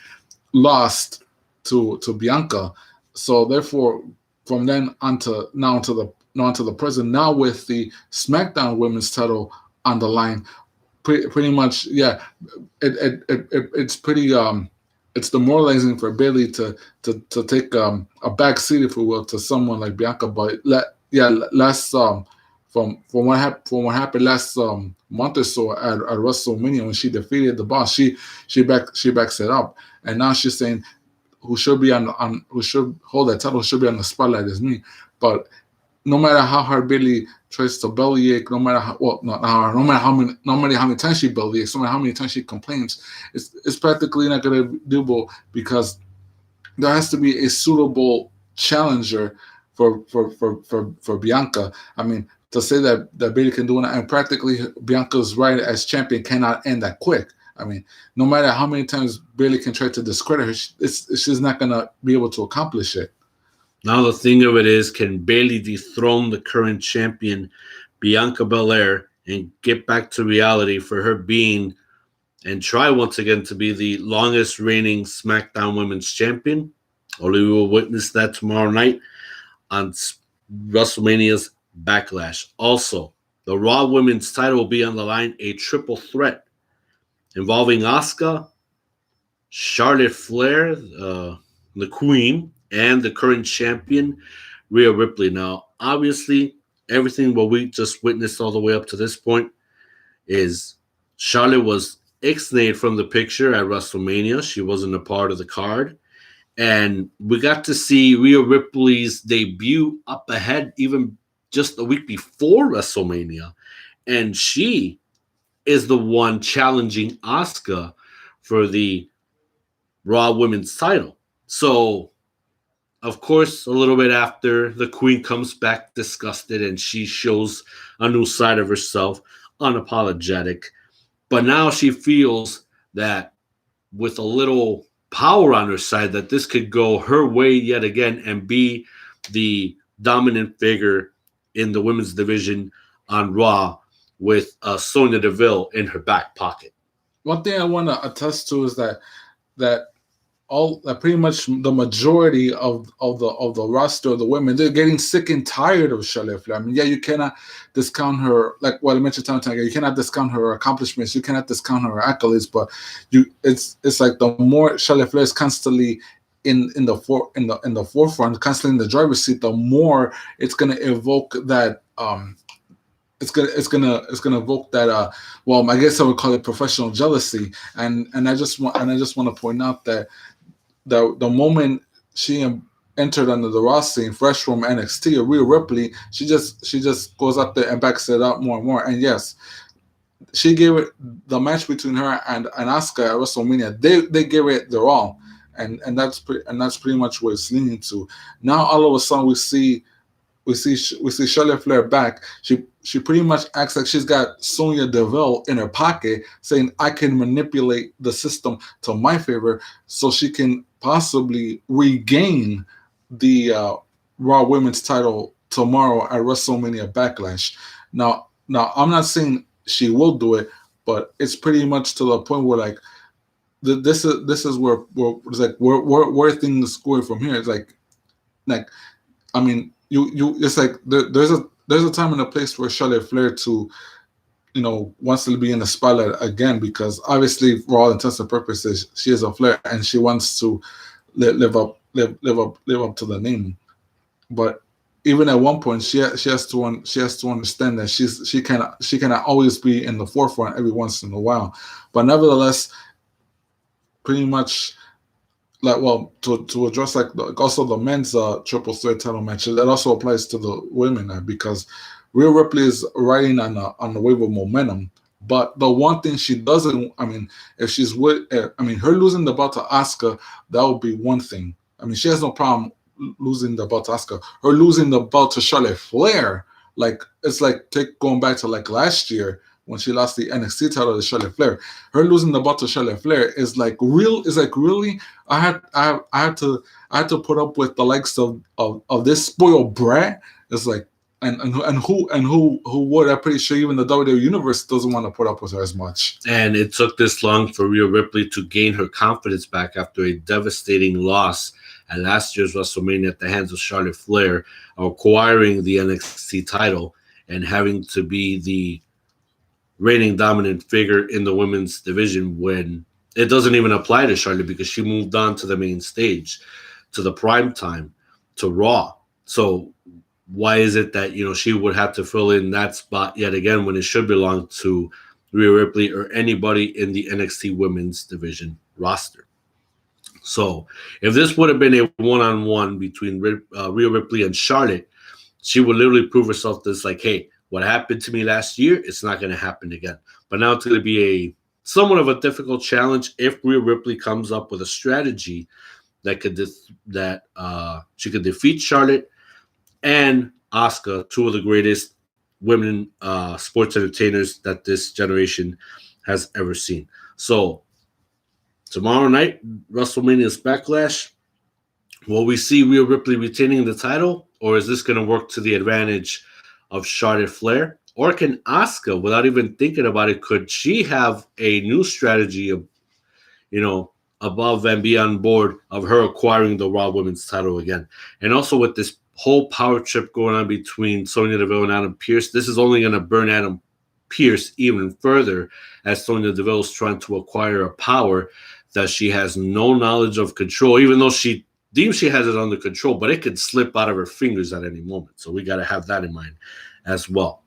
lost to Bianca. So therefore, from then on to the present, now with the SmackDown Women's title on the line, pretty much, yeah, it's pretty it's demoralizing for Bayley to take a back seat, if we will, to someone like Bianca. But from what happened last month or so at WrestleMania when she defeated the boss, she backs it up, and now she's saying who should hold that title should be on the spotlight is me. But no matter how hard Bayley tries to bellyache, no matter how many times she bellyachs, no matter how many times she complains, it's practically not going to be doable, because there has to be a suitable challenger for Bianca. I mean, to say that Bayley can do it, and practically Bianca's ride as champion cannot end that quick. I mean, no matter how many times Bayley can try to discredit her, she's not going to be able to accomplish it. Now the thing of it is, can Bayley dethrone the current champion, Bianca Belair, and get back to reality for her being, and try once again to be, the longest reigning SmackDown Women's Champion? Only we will witness that tomorrow night on WrestleMania's Backlash. Also, the Raw Women's title will be on the line, a triple threat involving Asuka, Charlotte Flair, the Queen, and the current champion, Rhea Ripley. Now, obviously, everything what we just witnessed all the way up to this point is Charlotte was ixnayed from the picture at WrestleMania. She wasn't a part of the card. And we got to see Rhea Ripley's debut up ahead even just a week before WrestleMania. And she is the one challenging Asuka for the Raw Women's title. So, of course, a little bit after, the Queen comes back disgusted and she shows a new side of herself. unapologetic. But now she feels that with a little power on her side, that this could go her way yet again and be the dominant figure in the women's division on Raw with Sonya Deville in her back pocket. One thing I want to attest to is that pretty much the majority of the roster of the women, they're getting sick and tired of Charlotte Flair. I mean, yeah, you cannot discount her, like what I mentioned time and time again, you cannot discount her accomplishments, you cannot discount her accolades, but it's like the more Charlotte Flair is constantly in the forefront, constantly in the driver's seat, the more it's gonna evoke that it's gonna evoke that well, I guess I would call it professional jealousy, and I just want to point out that the moment she entered under the Raw scene, fresh from NXT, Rhea Ripley, she just goes up there and backs it up more and more. And yes, she gave it the match between her and Asuka at WrestleMania. They gave it their all, and that's pretty much what it's leaning to. Now all of a sudden we see Charlotte Flair back. She pretty much acts like she's got Sonya Deville in her pocket, saying, I can manipulate the system to my favor so she can possibly regain the Raw Women's title tomorrow at WrestleMania Backlash. Now I'm not saying she will do it, but it's pretty much to the point where like this is where it's like where things going from here. It's like I mean, you it's like there's a time and a place for Charlotte Flair to, wants to be in the spotlight again, because obviously for all intents and purposes she is a Flair and she wants to live up to the name. But even at one point she has to understand that she cannot always be in the forefront every once in a while. But nevertheless, pretty much, like, well, to address also the men's triple threat title match, that also applies to the women because Rhea Ripley is riding on the wave of momentum. But the one thing she doesn't, I mean, if she's with, I mean, her losing the belt to Asuka, that would be one thing. I mean, she has no problem losing the belt to Asuka. Her losing the belt to Charlotte Flair, like, it's like going back to like last year when she lost the NXT title to Charlotte Flair. Her losing the belt to Charlotte Flair is like really. I had to put up with the likes of this spoiled brat. It's like and who would, I'm pretty sure even the WWE universe doesn't want to put up with her as much. And it took this long for Rhea Ripley to gain her confidence back after a devastating loss at last year's WrestleMania at the hands of Charlotte Flair, acquiring the NXT title and having to be the reigning dominant figure in the women's division when it doesn't even apply to Charlotte because she moved on to the main stage, to the prime time, to Raw. So why is it that, she would have to fill in that spot yet again when it should belong to Rhea Ripley or anybody in the NXT women's division roster? So if this would have been a one-on-one between Rhea Ripley and Charlotte, she would literally prove herself this, like, hey, what happened to me last year, it's not going to happen again. But now it's going to be a somewhat of a difficult challenge if Rhea Ripley comes up with a strategy that she could defeat Charlotte and Asuka, two of the greatest women sports entertainers that this generation has ever seen. So tomorrow night, WrestleMania's Backlash. Will we see Rhea Ripley retaining the title, or is this going to work to the advantage of Charlotte Flair? Or can Asuka, without even thinking about it, could she have a new strategy of, above and beyond board of her acquiring the Raw Women's title again? And also with this whole power trip going on between Sonya Deville and Adam Pearce, this is only going to burn Adam Pearce even further as Sonya Deville is trying to acquire a power that she has no knowledge of control, even though she deems she has it under control, but it could slip out of her fingers at any moment. So we got to have that in mind as well.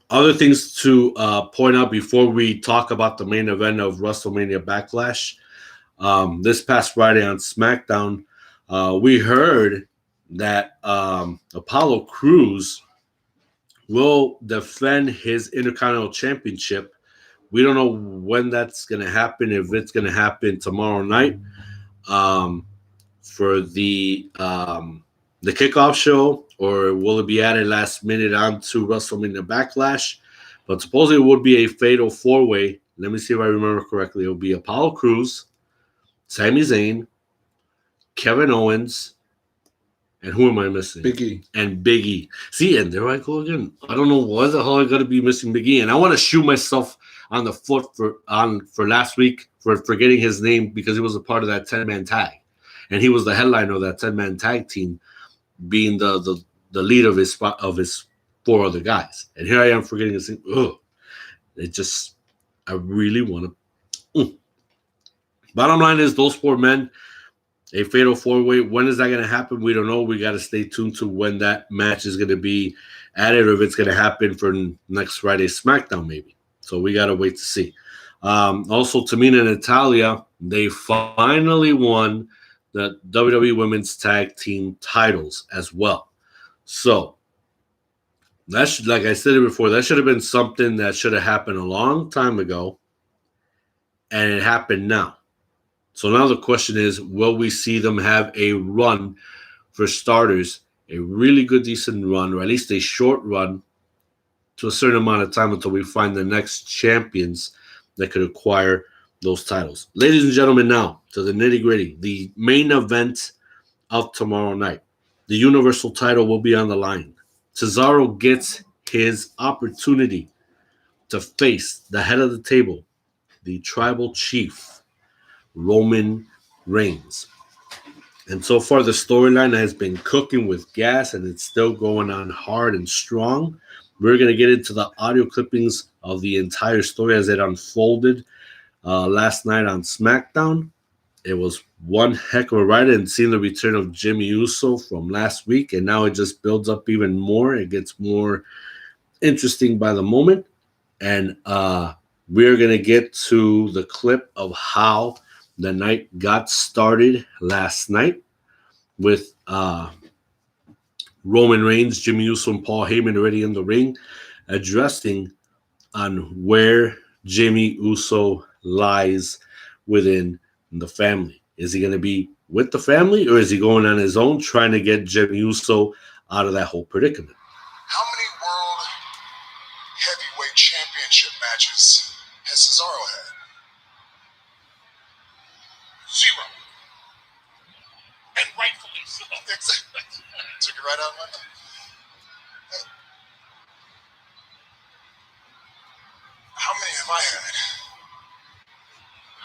Other things to point out before we talk about the main event of WrestleMania Backlash. This past Friday on SmackDown, we heard that Apollo Crews will defend his Intercontinental Championship. We don't know when that's going to happen, if it's going to happen tomorrow night for the kickoff show, or will it be added last minute onto WrestleMania Backlash? But supposedly it would be a fatal 4-way. Let me see if I remember correctly. It would be Apollo Crews, Sami Zayn, Kevin Owens, and who am I missing? Big E. And Big E. See, and there I go again. I don't know why the hell I got to be missing Big E. And I want to shoot myself on the foot for last week for forgetting his name because he was a part of that 10-man tag. And he was the headliner of that 10-man tag team, being the lead of his 4 other guys. And here I am forgetting his name. Ugh. It just, I really want to. Bottom line is those 4 men, a fatal 4-way. When is that going to happen? We don't know. We got to stay tuned to when that match is going to be added or if it's going to happen for next Friday's SmackDown maybe. So we got to wait to see. Also, Tamina and Natalya, they finally won the WWE Women's Tag Team titles as well. So, that should, like I said it before, that should have been something that should have happened a long time ago, and it happened now. So now the question is, will we see them have a run for starters, a really good, decent run, or at least a short run to a certain amount of time until we find the next champions that could acquire those titles. Ladies and gentlemen, now to the nitty-gritty, the main event of tomorrow night. The Universal title will be on the line. Cesaro gets his opportunity to face the head of the table, the tribal chief, Roman Reigns. And so far, the storyline has been cooking with gas, and it's still going on hard and strong. We're going to get into the audio clippings of the entire story as it unfolded last night on SmackDown. It was one heck of a ride, and seeing the return of Jimmy Uso from last week, and now it just builds up even more. It gets more interesting by the moment. And we're going to get to the clip of how the night got started last night with Roman Reigns, Jimmy Uso, and Paul Heyman already in the ring, addressing on where Jimmy Uso lies within the family. Is he going to be with the family, or is he going on his own trying to get Jimmy Uso out of that whole predicament? How many world heavyweight championship matches has Cesaro had? 0. And rightfully so. Exactly. Took it right out of my mouth. How many have I had?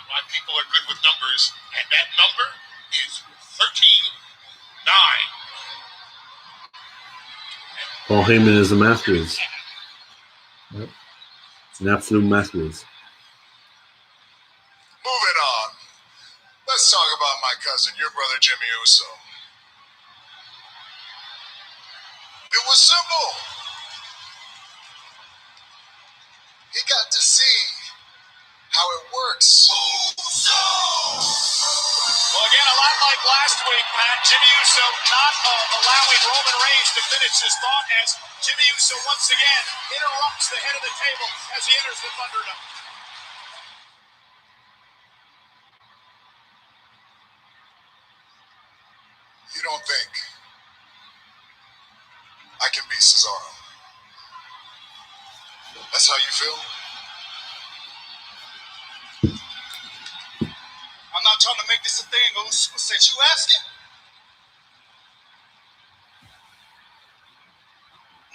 My people are good with numbers, and that number is 13-9. Paul Heyman is a masterpiece. Yep. It's an absolute masterpiece. Moving on. Let's talk about my cousin, your brother Jimmy Uso. It was simple. He got to see how it works. Well, again, a lot like last week, Matt, Jimmy Uso not allowing Roman Reigns to finish his thought as Jimmy Uso once again interrupts the head of the table as he enters the Thunderdome. You don't think I can beat Cesaro? That's how you feel? I'm not trying to make this a thing, Oos, but since you asking,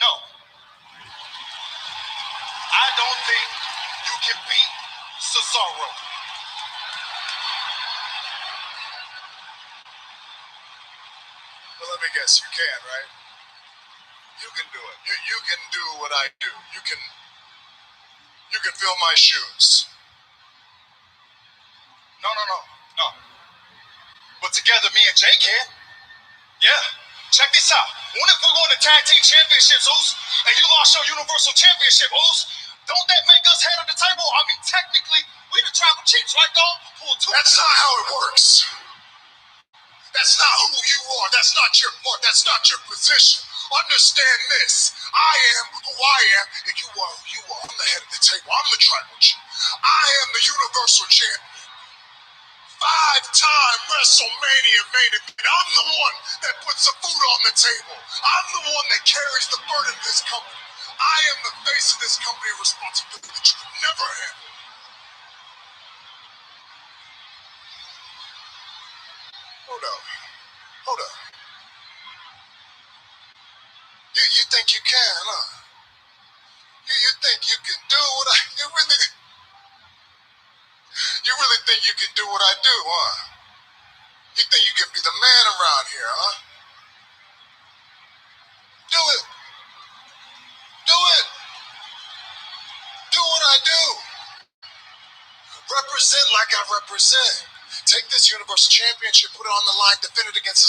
no. I don't think you can beat Cesaro. Well, let me guess, you can, right? You can do it. You can do what I do. You can fill my shoes. No. But together, me and Jay can. Yeah. Check this out. What if we're going to tag team championships, Oos, and you lost your Universal Championship, Oos? Don't that make us head of the table? I mean, technically, we the tribal chiefs, right, dog? That's not how it works. That's not who you are. That's not your part. That's not your position. Understand this. I am who I am, and you are who you are. I'm the head of the table. I'm the tribal chief. I am the Universal Champion. 5-time WrestleMania main event. I'm the one that puts the food on the table. I'm the one that carries the burden of this company. I am the face of this company, a responsibility that you could never handle. Hold up. Hold up. You think you can, huh? You think you can do what you really think you can do what I do, huh? You think you can be the man around here, huh? Do it. Do it. Do what I do. Represent like I represent. Take this Universal Championship, put it on the line, defend it against the